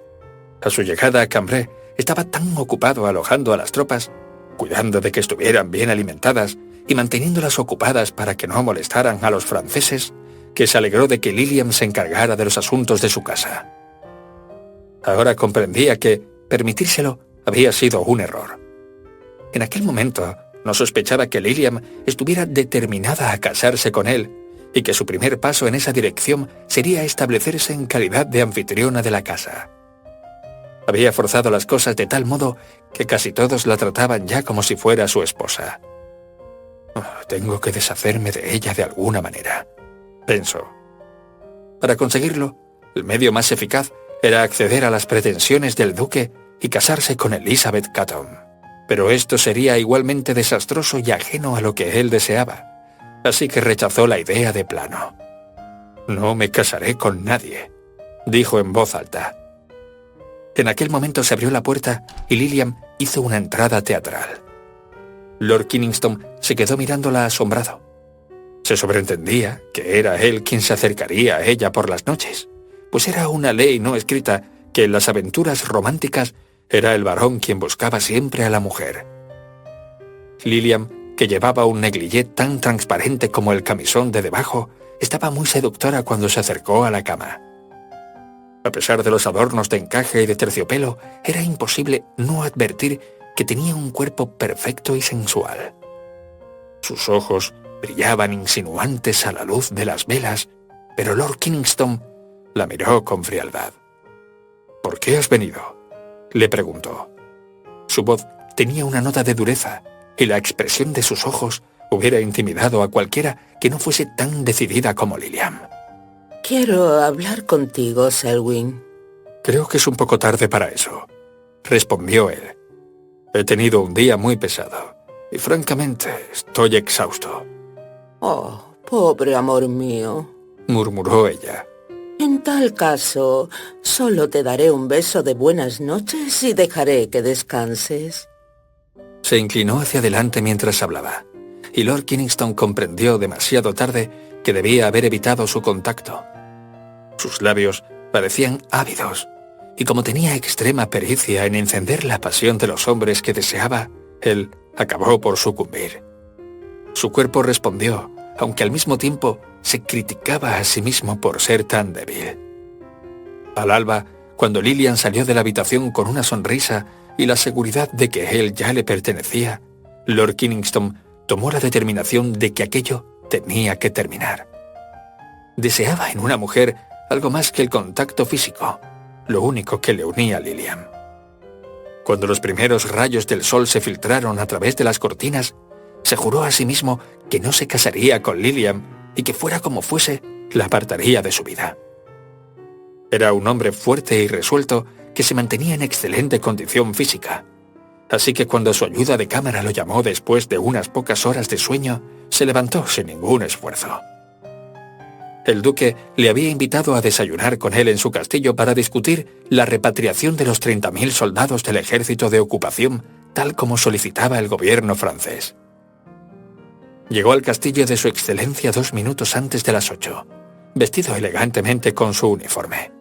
A su llegada a Cambrai, estaba tan ocupado alojando a las tropas, cuidando de que estuvieran bien alimentadas y manteniéndolas ocupadas para que no molestaran a los franceses, que se alegró de que Lilian se encargara de los asuntos de su casa. Ahora comprendía que permitírselo había sido un error. En aquel momento no sospechaba que Lilian estuviera determinada a casarse con él y que su primer paso en esa dirección sería establecerse en calidad de anfitriona de la casa. Había forzado las cosas de tal modo que casi todos la trataban ya como si fuera su esposa. «Tengo que deshacerme de ella de alguna manera», pensó. Para conseguirlo, el medio más eficaz era acceder a las pretensiones del duque y casarse con Elizabeth Catton. Pero esto sería igualmente desastroso y ajeno a lo que él deseaba, así que rechazó la idea de plano. «No me casaré con nadie», dijo en voz alta. En aquel momento se abrió la puerta y Lilian hizo una entrada teatral. Lord Kingston se quedó mirándola asombrado. Se sobreentendía que era él quien se acercaría a ella por las noches, pues era una ley no escrita que en las aventuras románticas era el varón quien buscaba siempre a la mujer. Lilian, que llevaba un negligé tan transparente como el camisón de debajo, estaba muy seductora cuando se acercó a la cama. A pesar de los adornos de encaje y de terciopelo, era imposible no advertir que tenía un cuerpo perfecto y sensual. Sus ojos brillaban insinuantes a la luz de las velas, pero Lord Kingston la miró con frialdad. «¿Por qué has venido?», le preguntó. Su voz tenía una nota de dureza, y la expresión de sus ojos hubiera intimidado a cualquiera que no fuese tan decidida como Lilian. «Quiero hablar contigo, Selwyn». «Creo que es un poco tarde para eso», respondió él. «He tenido un día muy pesado, y francamente estoy exhausto». «Oh, pobre amor mío», murmuró ella. «En tal caso, solo te daré un beso de buenas noches y dejaré que descanses». Se inclinó hacia adelante mientras hablaba, y Lord Kynaston comprendió demasiado tarde que debía haber evitado su contacto. Sus labios parecían ávidos, y como tenía extrema pericia en encender la pasión de los hombres que deseaba, él acabó por sucumbir. Su cuerpo respondió, aunque al mismo tiempo se criticaba a sí mismo por ser tan débil. Al alba, cuando Lilian salió de la habitación con una sonrisa y la seguridad de que él ya le pertenecía, Lord Kynaston tomó la determinación de que aquello tenía que terminar. Deseaba en una mujer algo más que el contacto físico, lo único que le unía a Lilian. Cuando los primeros rayos del sol se filtraron a través de las cortinas, se juró a sí mismo que no se casaría con Lilian y que fuera como fuese, la apartaría de su vida. Era un hombre fuerte y resuelto que se mantenía en excelente condición física. Así que cuando su ayuda de cámara lo llamó después de unas pocas horas de sueño, se levantó sin ningún esfuerzo. El duque le había invitado a desayunar con él en su castillo para discutir la repatriación de los 30.000 soldados del ejército de ocupación, tal como solicitaba el gobierno francés. Llegó al castillo de su excelencia 2 minutos antes de las 8, vestido elegantemente con su uniforme.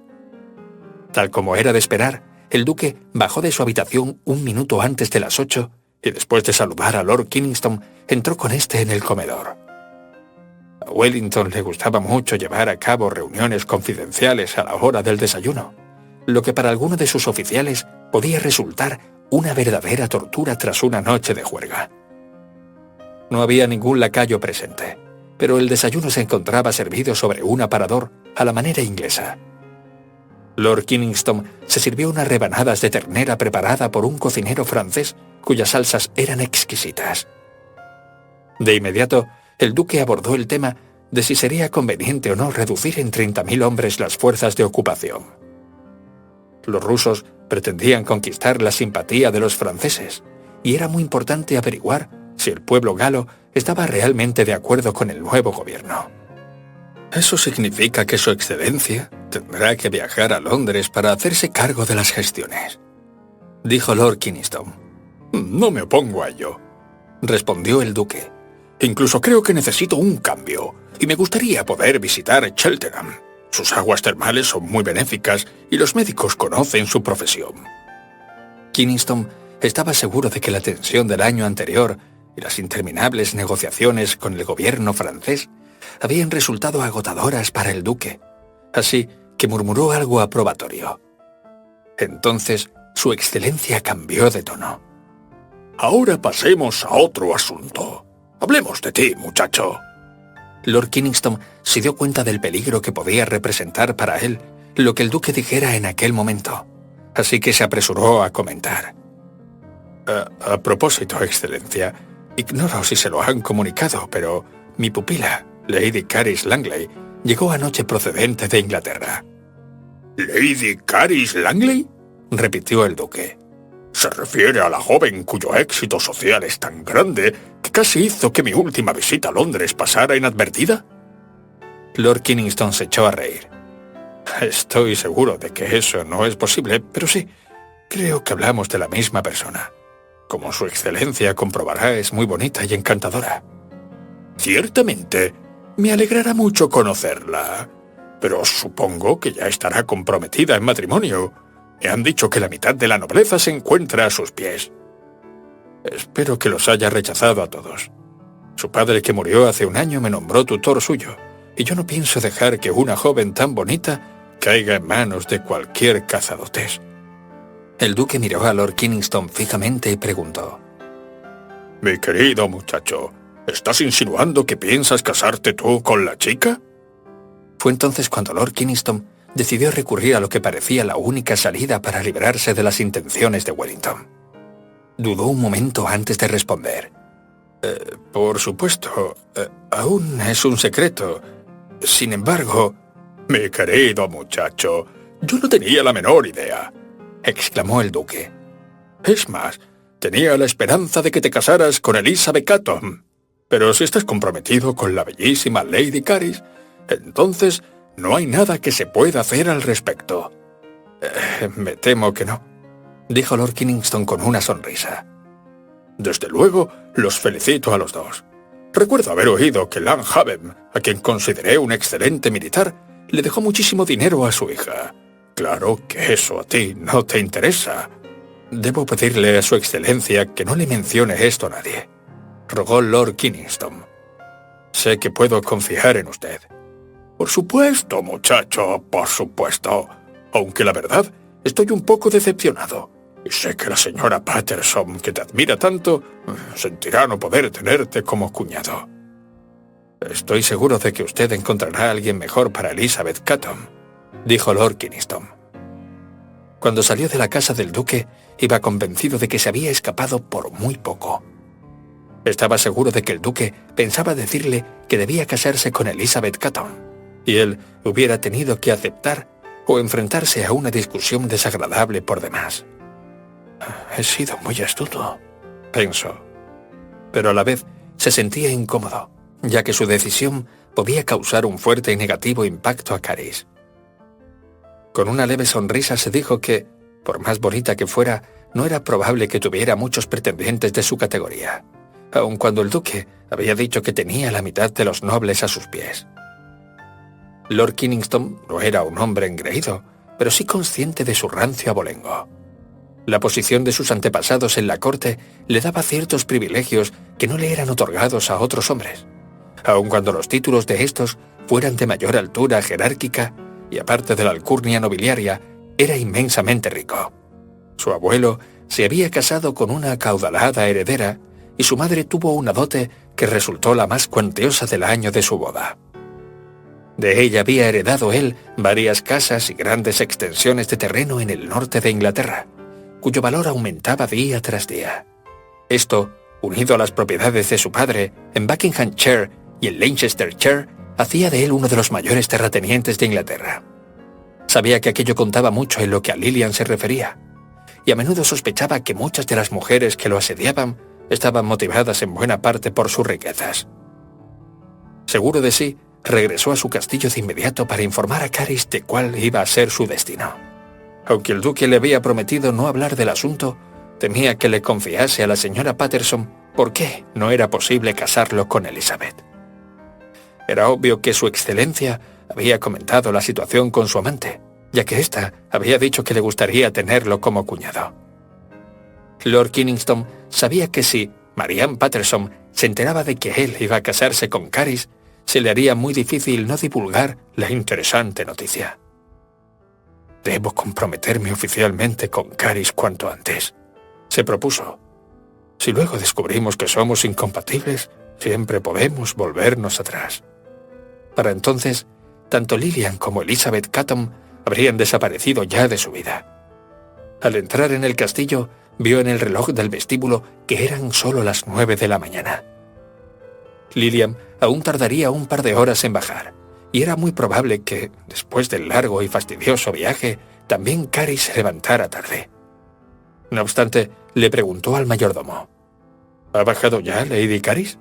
Tal como era de esperar, el duque bajó de su habitación 1 minuto antes de las 8 y después de saludar a Lord Kynaston, entró con este en el comedor. A Wellington le gustaba mucho llevar a cabo reuniones confidenciales a la hora del desayuno, lo que para alguno de sus oficiales podía resultar una verdadera tortura tras una noche de juerga. No había ningún lacayo presente, pero el desayuno se encontraba servido sobre un aparador a la manera inglesa. Lord Kynaston se sirvió unas rebanadas de ternera preparada por un cocinero francés cuyas salsas eran exquisitas. De inmediato, el duque abordó el tema de si sería conveniente o no reducir en 30.000 hombres las fuerzas de ocupación. Los rusos pretendían conquistar la simpatía de los franceses, y era muy importante averiguar si el pueblo galo estaba realmente de acuerdo con el nuevo gobierno. Eso significa que su excelencia tendrá que viajar a Londres para hacerse cargo de las gestiones, dijo Lord Kynaston. No me opongo a ello, respondió el duque. Incluso creo que necesito un cambio, y me gustaría poder visitar Cheltenham. Sus aguas termales son muy benéficas y los médicos conocen su profesión. Kynaston estaba seguro de que la tensión del año anterior y las interminables negociaciones con el gobierno francés habían resultado agotadoras para el duque, así que murmuró algo aprobatorio. Entonces, su excelencia cambió de tono. Ahora pasemos a otro asunto. Hablemos de ti, muchacho. Lord Kynaston se dio cuenta del peligro que podía representar para él lo que el duque dijera en aquel momento, así que se apresuró a comentar. A propósito, excelencia, ignoro si se lo han comunicado, pero mi pupila, Lady Caris Langley, llegó anoche procedente de Inglaterra. ¿Lady Caris Langley?, repitió el duque. ¿Se refiere a la joven cuyo éxito social es tan grande que casi hizo que mi última visita a Londres pasara inadvertida? Lord Kynaston se echó a reír. Estoy seguro de que eso no es posible, pero sí, creo que hablamos de la misma persona. Como su excelencia comprobará, es muy bonita y encantadora. Ciertamente, me alegrará mucho conocerla, pero supongo que ya estará comprometida en matrimonio. Me han dicho que la mitad de la nobleza se encuentra a sus pies. Espero que los haya rechazado a todos. Su padre, que murió hace 1 año, me nombró tutor suyo, y yo no pienso dejar que una joven tan bonita caiga en manos de cualquier cazadotes. El duque miró a Lord Kynaston fijamente y preguntó. Mi querido muchacho, ¿estás insinuando que piensas casarte tú con la chica? Fue entonces cuando Lord Kynaston decidió recurrir a lo que parecía la única salida para librarse de las intenciones de Wellington. Dudó un momento antes de responder. Por supuesto, aún es un secreto. Sin embargo, mi querido muchacho, yo no tenía la menor idea, exclamó el duque. Es más, tenía la esperanza de que te casaras con Elizabeth Catton. Pero si estás comprometido con la bellísima Lady Caris, entonces no hay nada que se pueda hacer al respecto. Me temo que no, dijo Lord Kynaston con una sonrisa. Desde luego, los felicito a los dos. Recuerdo haber oído que Langhaven, a quien consideré un excelente militar, le dejó muchísimo dinero a su hija. Claro que eso a ti no te interesa. Debo pedirle a su excelencia que no le mencione esto a nadie, rogó Lord Kynaston. Sé que puedo confiar en usted. Por supuesto, muchacho, por supuesto. Aunque la verdad, estoy un poco decepcionado. Y sé que la señora Patterson, que te admira tanto, sentirá no poder tenerte como cuñado. Estoy seguro de que usted encontrará a alguien mejor para Elizabeth Catton, dijo Lord Kynaston. Cuando salió de la casa del duque, iba convencido de que se había escapado por muy poco. Estaba seguro de que el duque pensaba decirle que debía casarse con Elizabeth Catton, y él hubiera tenido que aceptar o enfrentarse a una discusión desagradable por demás. He sido muy astuto, pensó, pero a la vez se sentía incómodo, ya que su decisión podía causar un fuerte y negativo impacto a Caris. Con una leve sonrisa se dijo que, por más bonita que fuera, no era probable que tuviera muchos pretendientes de su categoría, aun cuando el duque había dicho que tenía la mitad de los nobles a sus pies. Lord Kynaston no era un hombre engreído, pero sí consciente de su rancio abolengo. La posición de sus antepasados en la corte le daba ciertos privilegios que no le eran otorgados a otros hombres, aun cuando los títulos de estos fueran de mayor altura jerárquica y, aparte de la alcurnia nobiliaria, era inmensamente rico. Su abuelo se había casado con una acaudalada heredera y su madre tuvo una dote que resultó la más cuantiosa del año de su boda. De ella había heredado él varias casas y grandes extensiones de terreno en el norte de Inglaterra, cuyo valor aumentaba día tras día. Esto, unido a las propiedades de su padre en Buckinghamshire y en Leicestershire, hacía de él uno de los mayores terratenientes de Inglaterra. Sabía que aquello contaba mucho en lo que a Lilian se refería, y a menudo sospechaba que muchas de las mujeres que lo asediaban estaban motivadas en buena parte por sus riquezas. Seguro de sí, regresó a su castillo de inmediato para informar a Caris de cuál iba a ser su destino. Aunque el duque le había prometido no hablar del asunto, temía que le confiase a la señora Patterson por qué no era posible casarlo con Elizabeth. Era obvio que su excelencia había comentado la situación con su amante, ya que ésta había dicho que le gustaría tenerlo como cuñado. Lord Kynaston sabía que si Marianne Patterson se enteraba de que él iba a casarse con Caris, se le haría muy difícil no divulgar la interesante noticia. «Debo comprometerme oficialmente con Caris cuanto antes», se propuso. «Si luego descubrimos que somos incompatibles, siempre podemos volvernos atrás». Para entonces, tanto Lilian como Elizabeth Catton habrían desaparecido ya de su vida. Al entrar en el castillo, vio en el reloj del vestíbulo que eran solo las 9 de la mañana. Lilian aún tardaría un par de horas en bajar, y era muy probable que, después del largo y fastidioso viaje, también Caris se levantara tarde. No obstante, le preguntó al mayordomo: «¿Ha bajado ya Lady Caris?»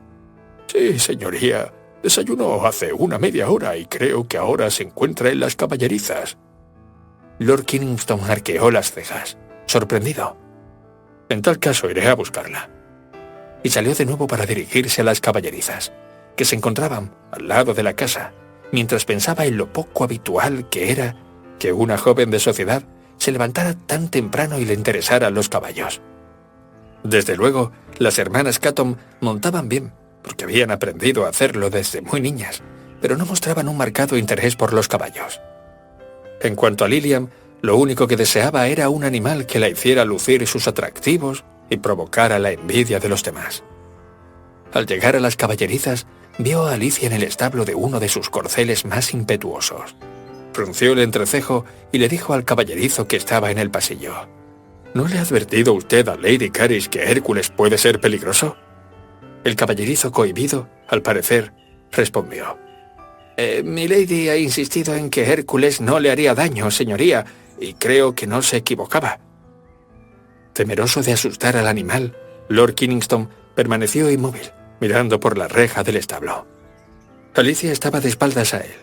«Sí, señoría. Desayunó hace una media hora y creo que ahora se encuentra en las caballerizas». Lord Kynaston arqueó las cejas, sorprendido. «En tal caso iré a buscarla». Y salió de nuevo para dirigirse a las caballerizas, que se encontraban al lado de la casa, mientras pensaba en lo poco habitual que era que una joven de sociedad se levantara tan temprano y le interesaran los caballos. Desde luego, las hermanas Catton montaban bien, porque habían aprendido a hacerlo desde muy niñas, pero no mostraban un marcado interés por los caballos. En cuanto a Lilian, lo único que deseaba era un animal que la hiciera lucir sus atractivos y provocara la envidia de los demás. Al llegar a las caballerizas, vio a Alicia en el establo de uno de sus corceles más impetuosos. Frunció el entrecejo y le dijo al caballerizo que estaba en el pasillo: «¿No le ha advertido usted a Lady Caris que Hércules puede ser peligroso?» El caballerizo, cohibido, al parecer, respondió: «Mi lady ha insistido en que Hércules no le haría daño, señoría, y creo que no se equivocaba». Temeroso de asustar al animal, Lord Kynaston permaneció inmóvil, mirando por la reja del establo. Alicia estaba de espaldas a él,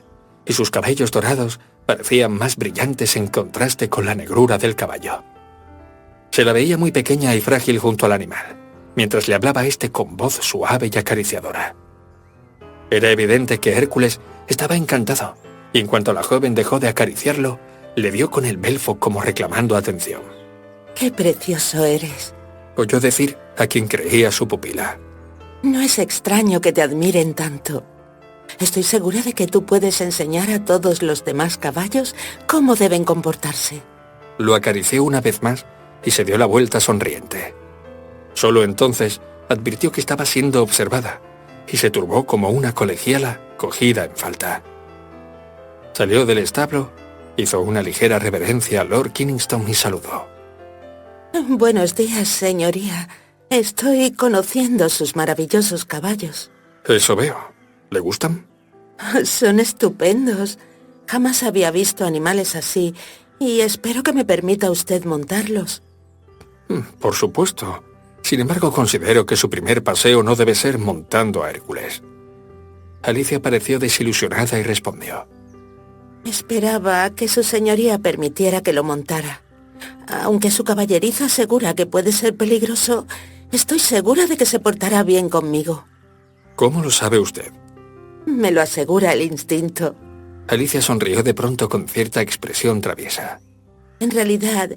y sus cabellos dorados parecían más brillantes en contraste con la negrura del caballo. Se la veía muy pequeña y frágil junto al animal, mientras le hablaba éste con voz suave y acariciadora. Era evidente que Hércules estaba encantado, y en cuanto la joven dejó de acariciarlo, le dio con el belfo como reclamando atención. ¡Qué precioso eres! Oyó decir a quien creía su pupila. No es extraño que te admiren tanto. Estoy segura de que tú puedes enseñar a todos los demás caballos cómo deben comportarse. Lo acarició una vez más y se dio la vuelta sonriente. Solo entonces advirtió que estaba siendo observada y se turbó como una colegiala cogida en falta. Salió del establo, hizo una ligera reverencia a Lord Kynaston y saludó. Buenos días, señoría. Estoy conociendo sus maravillosos caballos. Eso veo. ¿Le gustan? Son estupendos. Jamás había visto animales así y espero que me permita usted montarlos. Por supuesto. Sin embargo, considero que su primer paseo no debe ser montando a Hércules. Alicia pareció desilusionada y respondió. Esperaba que su señoría permitiera que lo montara. Aunque su caballeriza asegura que puede ser peligroso, estoy segura de que se portará bien conmigo. ¿Cómo lo sabe usted? Me lo asegura el instinto. Alicia sonrió de pronto con cierta expresión traviesa. En realidad,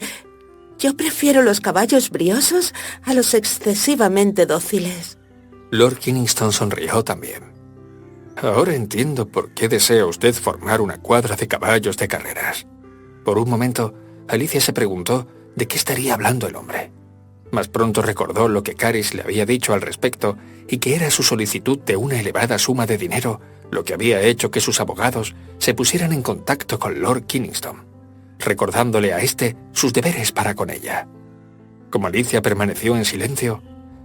yo prefiero los caballos briosos a los excesivamente dóciles. Lord Kynaston sonrió también. Ahora entiendo por qué desea usted formar una cuadra de caballos de carreras. Por un momento, Alicia se preguntó de qué estaría hablando el hombre. Mas pronto recordó lo que Caris le había dicho al respecto y que era su solicitud de una elevada suma de dinero lo que había hecho que sus abogados se pusieran en contacto con Lord Kynaston, recordándole a éste sus deberes para con ella. Como Alicia permaneció en silencio,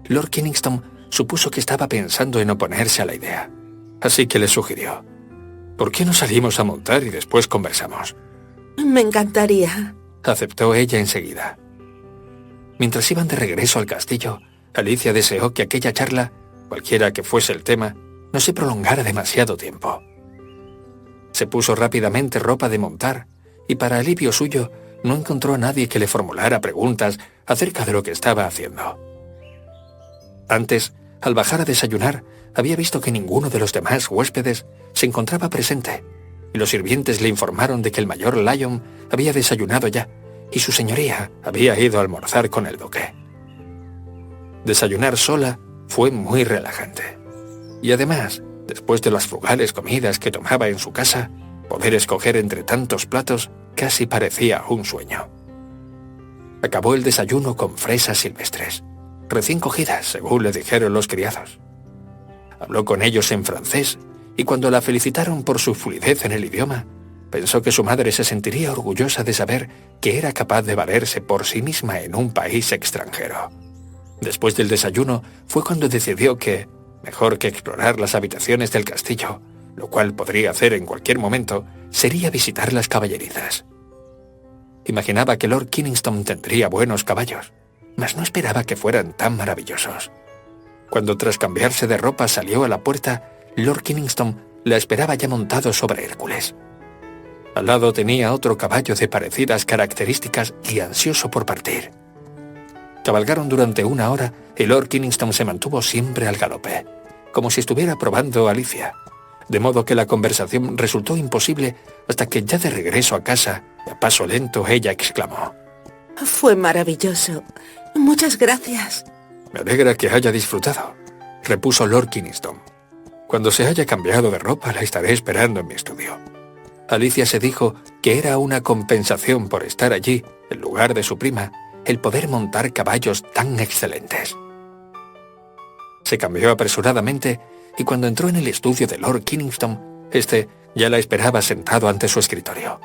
Lord Kynaston supuso que estaba pensando en oponerse a la idea. Así que le sugirió, ¿por qué no salimos a montar y después conversamos? Me encantaría. Aceptó ella enseguida. Mientras iban de regreso al castillo, Alicia deseó que aquella charla, cualquiera que fuese el tema, no se prolongara demasiado tiempo. Se puso rápidamente ropa de montar y para alivio suyo no encontró a nadie que le formulara preguntas acerca de lo que estaba haciendo. Antes, al bajar a desayunar, había visto que ninguno de los demás huéspedes se encontraba presente y los sirvientes le informaron de que el mayor Lyon había desayunado ya y su señoría había ido a almorzar con el duque. Desayunar sola fue muy relajante. Y además, después de las frugales comidas que tomaba en su casa, poder escoger entre tantos platos casi parecía un sueño. Acabó el desayuno con fresas silvestres, recién cogidas, según le dijeron los criados. Habló con ellos en francés y cuando la felicitaron por su fluidez en el idioma, pensó que su madre se sentiría orgullosa de saber que era capaz de valerse por sí misma en un país extranjero. Después del desayuno fue cuando decidió que, mejor que explorar las habitaciones del castillo, lo cual podría hacer en cualquier momento, sería visitar las caballerizas. Imaginaba que Lord Kynaston tendría buenos caballos, mas no esperaba que fueran tan maravillosos. Cuando tras cambiarse de ropa salió a la puerta, Lord Kynaston la esperaba ya montado sobre Hércules. Al lado tenía otro caballo de parecidas características y ansioso por partir. Cabalgaron durante una hora y Lord Kynaston se mantuvo siempre al galope, como si estuviera probando a Alicia, de modo que la conversación resultó imposible hasta que ya de regreso a casa, a paso lento, ella exclamó: Fue maravilloso. Muchas gracias. Me alegra que haya disfrutado, repuso Lord Kynaston. Cuando se haya cambiado de ropa la estaré esperando en mi estudio. Alicia se dijo que era una compensación por estar allí, en lugar de su prima, el poder montar caballos tan excelentes. Se cambió apresuradamente y cuando entró en el estudio de Lord Kynaston, este ya la esperaba sentado ante su escritorio.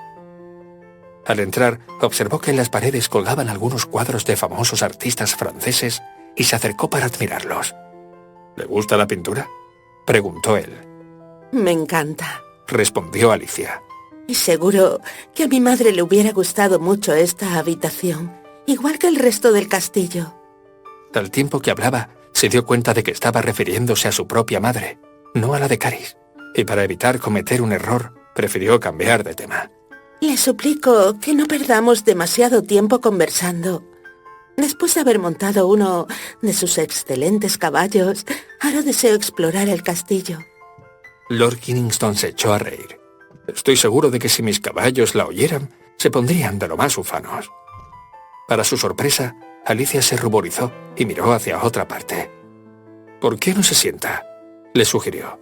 Al entrar, observó que en las paredes colgaban algunos cuadros de famosos artistas franceses y se acercó para admirarlos. ¿Le gusta la pintura?, preguntó él. Me encanta, respondió Alicia. Y seguro que a mi madre le hubiera gustado mucho esta habitación, igual que el resto del castillo. Al tiempo que hablaba, se dio cuenta de que estaba refiriéndose a su propia madre, no a la de Caris, y para evitar cometer un error, prefirió cambiar de tema. Le suplico que no perdamos demasiado tiempo conversando. Después de haber montado uno de sus excelentes caballos, ahora deseo explorar el castillo. Lord Kingston se echó a reír. Estoy seguro de que si mis caballos la oyeran, se pondrían de lo más ufanos. Para su sorpresa, Alicia se ruborizó y miró hacia otra parte. «¿Por qué no se sienta?», le sugirió.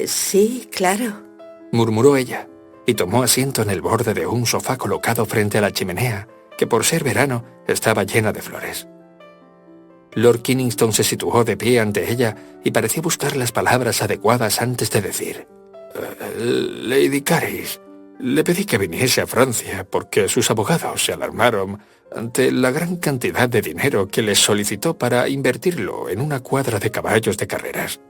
Sí, claro, murmuró ella, y tomó asiento en el borde de un sofá colocado frente a la chimenea, que por ser verano estaba llena de flores. Lord Kingston se situó de pie ante ella y pareció buscar las palabras adecuadas antes de decir: «Lady Caris, le pedí que viniese a Francia porque sus abogados se alarmaron ante la gran cantidad de dinero que les solicitó para invertirlo en una cuadra de caballos de carreras».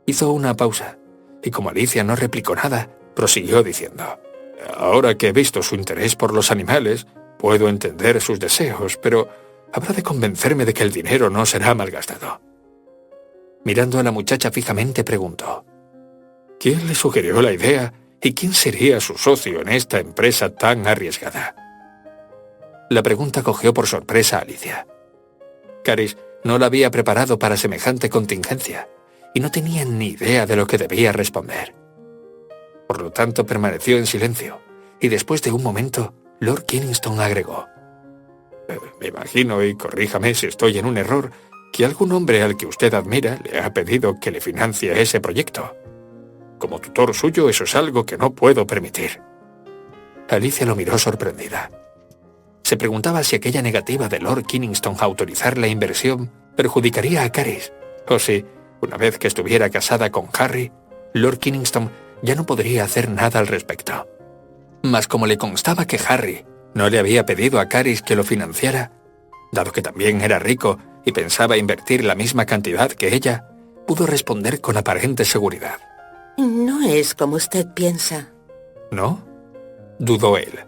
Hizo una pausa, y como Alicia no replicó nada, prosiguió diciendo: «Ahora que he visto su interés por los animales, puedo entender sus deseos, pero habrá de convencerme de que el dinero no será malgastado». Mirando a la muchacha fijamente, preguntó: «¿Quién le sugirió la idea y quién sería su socio en esta empresa tan arriesgada?». La pregunta cogió por sorpresa a Alicia. Caris no la había preparado para semejante contingencia y no tenía ni idea de lo que debía responder. Por lo tanto, permaneció en silencio, y después de un momento, Lord Kingston agregó: «Me imagino, y corríjame si estoy en un error, que algún hombre al que usted admira le ha pedido que le financie ese proyecto. Como tutor suyo, eso es algo que no puedo permitir». Alicia lo miró sorprendida. Se preguntaba si aquella negativa de Lord Kingston a autorizar la inversión perjudicaría a Caris, o si, una vez que estuviera casada con Harry, Lord Kingston ya no podría hacer nada al respecto. Mas como le constaba que Harry no le había pedido a Caris que lo financiara, dado que también era rico y pensaba invertir la misma cantidad que ella, pudo responder con aparente seguridad: no es como usted piensa. «¿No?», dudó él.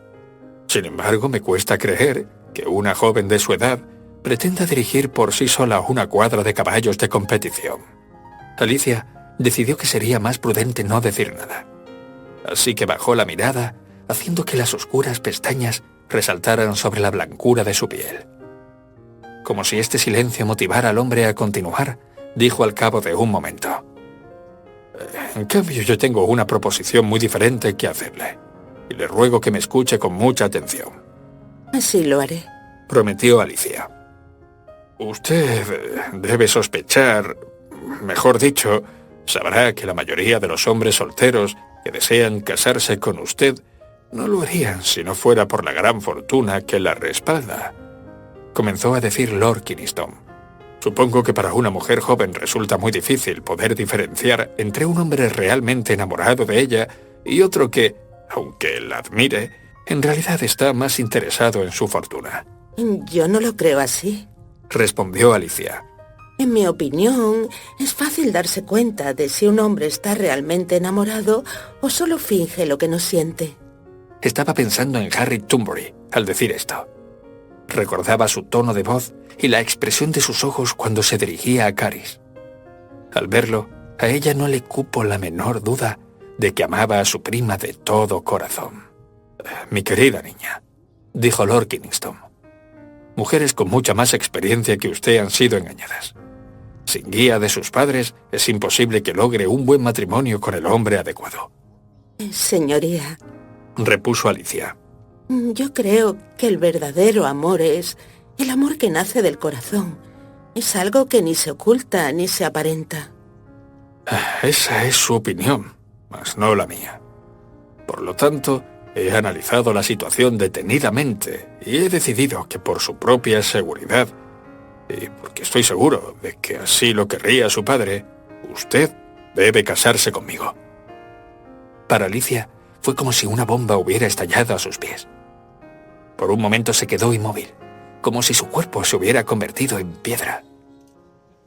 «Sin embargo, me cuesta creer que una joven de su edad pretenda dirigir por sí sola una cuadra de caballos de competición». Alicia decidió que sería más prudente no decir nada. Así que bajó la mirada, haciendo que las oscuras pestañas resaltaran sobre la blancura de su piel. Como si este silencio motivara al hombre a continuar, dijo al cabo de un momento: «En cambio, yo tengo una proposición muy diferente que hacerle, y le ruego que me escuche con mucha atención». Así lo haré, prometió Alicia. «Usted debe sospechar, mejor dicho, sabrá que la mayoría de los hombres solteros que desean casarse con usted no lo harían si no fuera por la gran fortuna que la respalda», comenzó a decir Lord Kingston. «Supongo que para una mujer joven resulta muy difícil poder diferenciar entre un hombre realmente enamorado de ella y otro que, aunque la admire, en realidad está más interesado en su fortuna». Yo no lo creo así, respondió Alicia. En mi opinión, es fácil darse cuenta de si un hombre está realmente enamorado o solo finge lo que no siente. Estaba pensando en Harry Thornbury al decir esto. Recordaba su tono de voz y la expresión de sus ojos cuando se dirigía a Caris. Al verlo, a ella no le cupo la menor duda de que amaba a su prima de todo corazón. «Mi querida niña», dijo Lord Kingston, «mujeres con mucha más experiencia que usted han sido engañadas. Sin guía de sus padres, es imposible que logre un buen matrimonio con el hombre adecuado». Señoría, repuso Alicia, yo creo que el verdadero amor es el amor que nace del corazón. Es algo que ni se oculta ni se aparenta. Esa es su opinión, mas no la mía. Por lo tanto, he analizado la situación detenidamente y he decidido que por su propia seguridad, y porque estoy seguro de que así lo querría su padre, usted debe casarse conmigo». Para Alicia fue como si una bomba hubiera estallado a sus pies. Por un momento se quedó inmóvil, como si su cuerpo se hubiera convertido en piedra.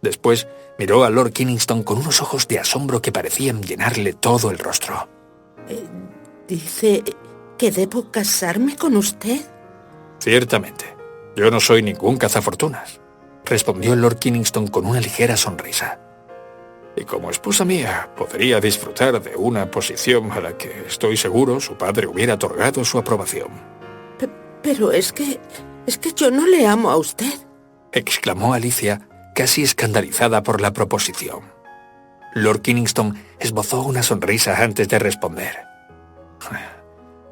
Después miró a Lord Kingston con unos ojos de asombro que parecían llenarle todo el rostro. ¿Dice que debo casarme con usted? «Ciertamente. Yo no soy ningún cazafortunas», respondió Lord Kingston con una ligera sonrisa. «Y como esposa mía, podría disfrutar de una posición a la que estoy seguro su padre hubiera otorgado su aprobación». Pero es que yo no le amo a usted», exclamó Alicia, casi escandalizada por la proposición. Lord Kingston esbozó una sonrisa antes de responder.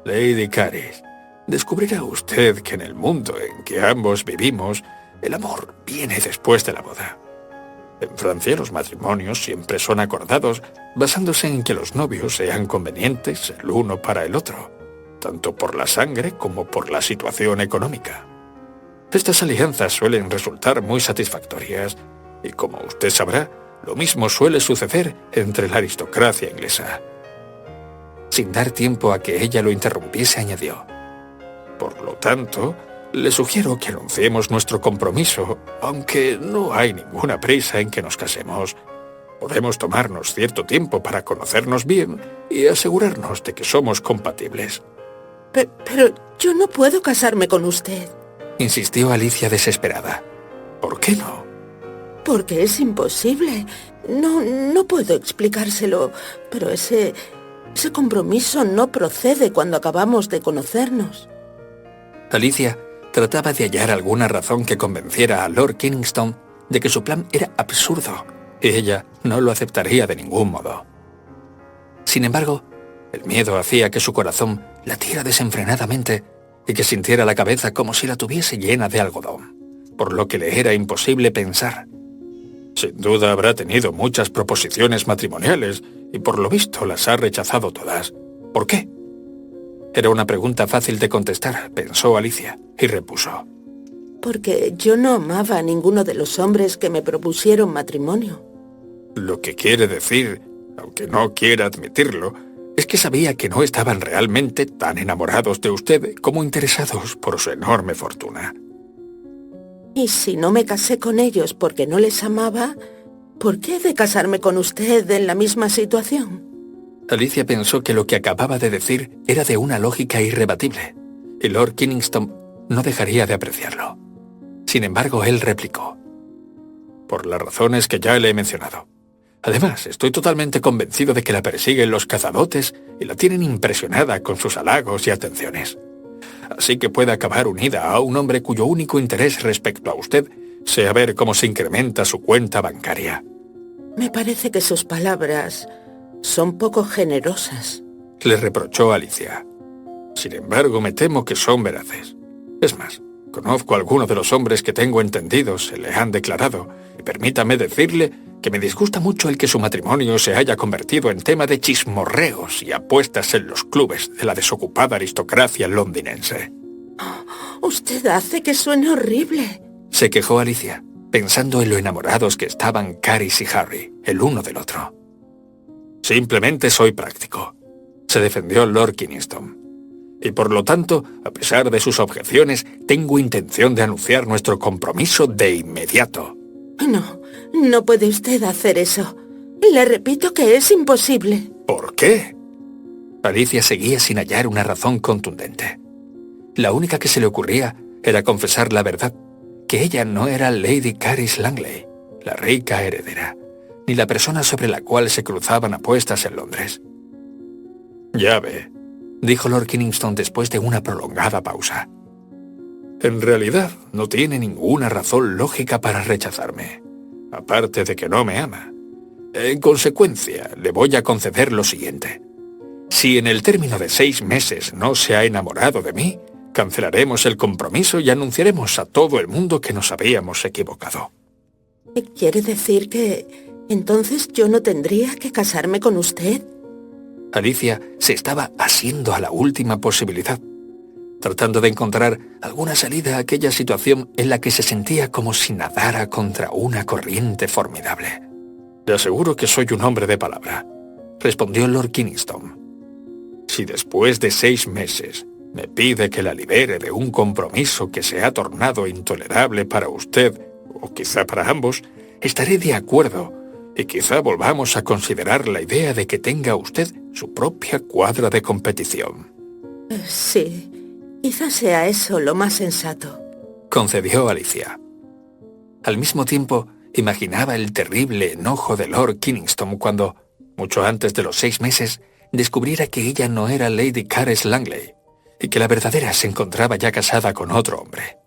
Lady Caris, descubrirá usted que en el mundo en que ambos vivimos, el amor viene después de la boda. En Francia los matrimonios siempre son acordados basándose en que los novios sean convenientes el uno para el otro, tanto por la sangre como por la situación económica. Estas alianzas suelen resultar muy satisfactorias y, como usted sabrá, lo mismo suele suceder entre la aristocracia inglesa. Sin dar tiempo a que ella lo interrumpiese, añadió: por lo tanto, le sugiero que anunciemos nuestro compromiso, aunque no hay ninguna prisa en que nos casemos. Podemos tomarnos cierto tiempo para conocernos bien y asegurarnos de que somos compatibles. Pero yo no puedo casarme con usted. Insistió Alicia desesperada. ¿Por qué no? Porque es imposible. No puedo explicárselo, pero ese compromiso no procede cuando acabamos de conocernos. Alicia trataba de hallar alguna razón que convenciera a Lord Kingston de que su plan era absurdo y ella no lo aceptaría de ningún modo. Sin embargo, el miedo hacía que su corazón latiera desenfrenadamente y que sintiera la cabeza como si la tuviese llena de algodón, por lo que le era imposible pensar. Sin duda habrá tenido muchas proposiciones matrimoniales y por lo visto las ha rechazado todas. ¿Por qué? Era una pregunta fácil de contestar, pensó Alicia, y repuso: porque yo no amaba a ninguno de los hombres que me propusieron matrimonio. Lo que quiere decir, aunque no quiera admitirlo, es que sabía que no estaban realmente tan enamorados de usted como interesados por su enorme fortuna. Y si no me casé con ellos porque no les amaba, ¿por qué he de casarme con usted en la misma situación? Alicia pensó que lo que acababa de decir era de una lógica irrebatible, y Lord Kingston no dejaría de apreciarlo. Sin embargo, él replicó: por las razones que ya le he mencionado. Además, estoy totalmente convencido de que la persiguen los cazadotes y la tienen impresionada con sus halagos y atenciones. Así que puede acabar unida a un hombre cuyo único interés respecto a usted sea ver cómo se incrementa su cuenta bancaria. Me parece que sus palabras son poco generosas, le reprochó Alicia. Sin embargo, me temo que son veraces. Es más, conozco a algunos de los hombres que tengo entendidos, se le han declarado, y permítame decirle que me disgusta mucho el que su matrimonio se haya convertido en tema de chismorreos y apuestas en los clubes de la desocupada aristocracia londinense. Oh, usted hace que suene horrible, se quejó Alicia, pensando en lo enamorados que estaban Caris y Harry, el uno del otro. Simplemente soy práctico, se defendió Lord Kingston. Y por lo tanto, a pesar de sus objeciones, tengo intención de anunciar nuestro compromiso de inmediato. No puede usted hacer eso. Le repito que es imposible. ¿Por qué? Alicia seguía sin hallar una razón contundente. La única que se le ocurría era confesar la verdad, que ella no era Lady Caris Langley, la rica heredera, ni la persona sobre la cual se cruzaban apuestas en Londres. Ya ve, dijo Lord Kingston después de una prolongada pausa. En realidad, no tiene ninguna razón lógica para rechazarme, aparte de que no me ama. En consecuencia, le voy a conceder lo siguiente. Si en el término de 6 meses no se ha enamorado de mí, cancelaremos el compromiso y anunciaremos a todo el mundo que nos habíamos equivocado. ¿Quiere decir que entonces yo no tendría que casarme con usted? Alicia se estaba asiendo a la última posibilidad, tratando de encontrar alguna salida a aquella situación en la que se sentía como si nadara contra una corriente formidable. Le aseguro que soy un hombre de palabra, respondió Lord Kingston. Si después de 6 meses me pide que la libere de un compromiso que se ha tornado intolerable para usted, o quizá para ambos, estaré de acuerdo, y quizá volvamos a considerar la idea de que tenga usted su propia cuadra de competición. Sí, quizá sea eso lo más sensato, concedió Alicia. Al mismo tiempo, imaginaba el terrible enojo de Lord Kingston cuando, mucho antes de los 6 meses, descubriera que ella no era Lady Caris Langley, y que la verdadera se encontraba ya casada con otro hombre.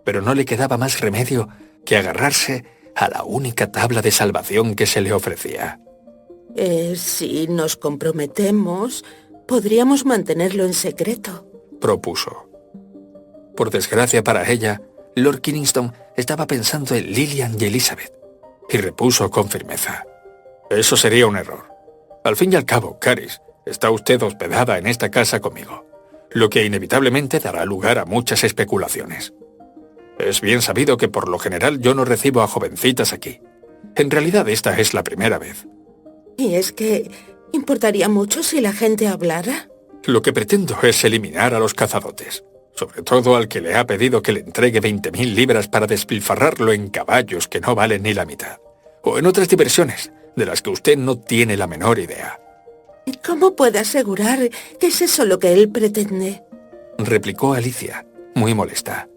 Pero no le quedaba más remedio que agarrarse a la única tabla de salvación que se le ofrecía. Si nos comprometemos, podríamos mantenerlo en secreto, propuso. Por desgracia para ella, Lord Kynaston estaba pensando en Lilian y Elizabeth, y repuso con firmeza. Eso sería un error. Al fin y al cabo, Caris, está usted hospedada en esta casa conmigo, lo que inevitablemente dará lugar a muchas especulaciones. Es bien sabido que por lo general yo no recibo a jovencitas aquí. En realidad esta es la primera vez. ¿Y es que importaría mucho si la gente hablara? Lo que pretendo es eliminar a los cazadotes, sobre todo al que le ha pedido que le entregue 20.000 libras para despilfarrarlo en caballos que no valen ni la mitad, o en otras diversiones de las que usted no tiene la menor idea. ¿Y cómo puede asegurar que es eso lo que él pretende? Replicó Alicia, muy molesta.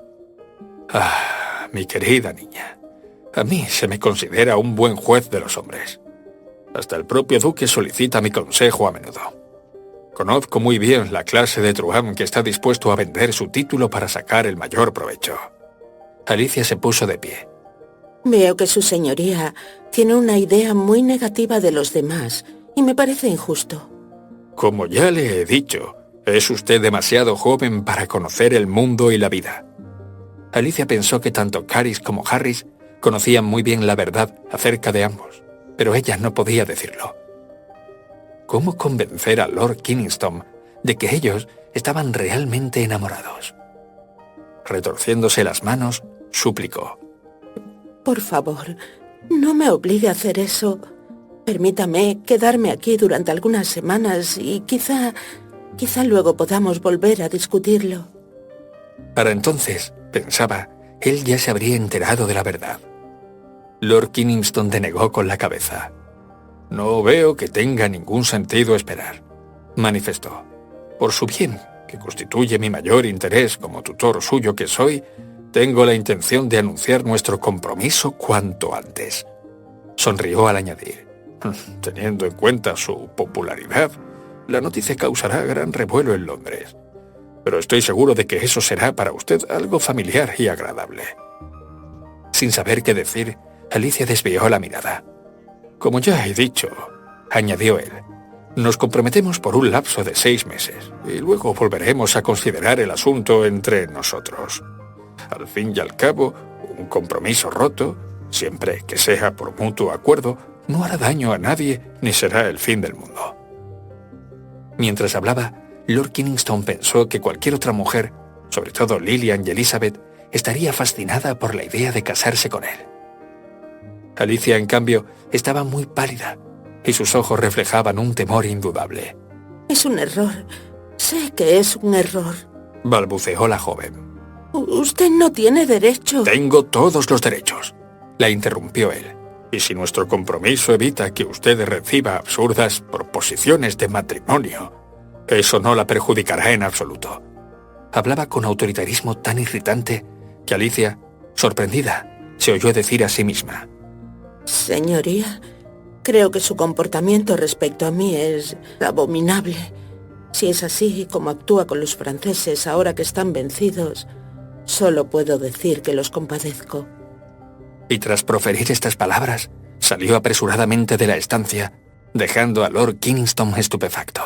Ah, mi querida niña, a mí se me considera un buen juez de los hombres. Hasta el propio duque solicita mi consejo a menudo. Conozco muy bien la clase de truhán que está dispuesto a vender su título para sacar el mayor provecho. Alicia se puso de pie. Veo que su señoría tiene una idea muy negativa de los demás y me parece injusto. Como ya le he dicho, es usted demasiado joven para conocer el mundo y la vida. Alicia pensó que tanto Caris como Harris conocían muy bien la verdad acerca de ambos, pero ella no podía decirlo. ¿Cómo convencer a Lord Kynaston de que ellos estaban realmente enamorados? Retorciéndose las manos, suplicó. Por favor, no me obligue a hacer eso. Permítame quedarme aquí durante algunas semanas y quizá luego podamos volver a discutirlo. Para entonces, pensaba, él ya se habría enterado de la verdad. Lord Kynaston denegó con la cabeza. No veo que tenga ningún sentido esperar, manifestó. Por su bien, que constituye mi mayor interés como tutor suyo que soy, tengo la intención de anunciar nuestro compromiso cuanto antes. Sonrió al añadir. Teniendo en cuenta su popularidad, la noticia causará gran revuelo en Londres. Pero estoy seguro de que eso será para usted algo familiar y agradable. Sin saber qué decir, Alicia desvió la mirada. Como ya he dicho, añadió él, nos comprometemos por un lapso de 6 meses y luego volveremos a considerar el asunto entre nosotros. Al fin y al cabo, un compromiso roto, siempre que sea por mutuo acuerdo, no hará daño a nadie ni será el fin del mundo. Mientras hablaba, Lord Kynaston pensó que cualquier otra mujer, sobre todo Lilian y Elizabeth, estaría fascinada por la idea de casarse con él. Alicia, en cambio, estaba muy pálida y sus ojos reflejaban un temor indudable. Es un error. Sé que es un error. Balbuceó la joven. Usted no tiene derecho. Tengo todos los derechos, la interrumpió él. Y si nuestro compromiso evita que usted reciba absurdas proposiciones de matrimonio, eso no la perjudicará en absoluto. Hablaba con autoritarismo tan irritante que Alicia, sorprendida, se oyó decir a sí misma. Señoría, creo que su comportamiento respecto a mí es abominable. Si es así como actúa con los franceses ahora que están vencidos, solo puedo decir que los compadezco. Y tras proferir estas palabras, salió apresuradamente de la estancia, dejando a Lord Kynaston estupefacto.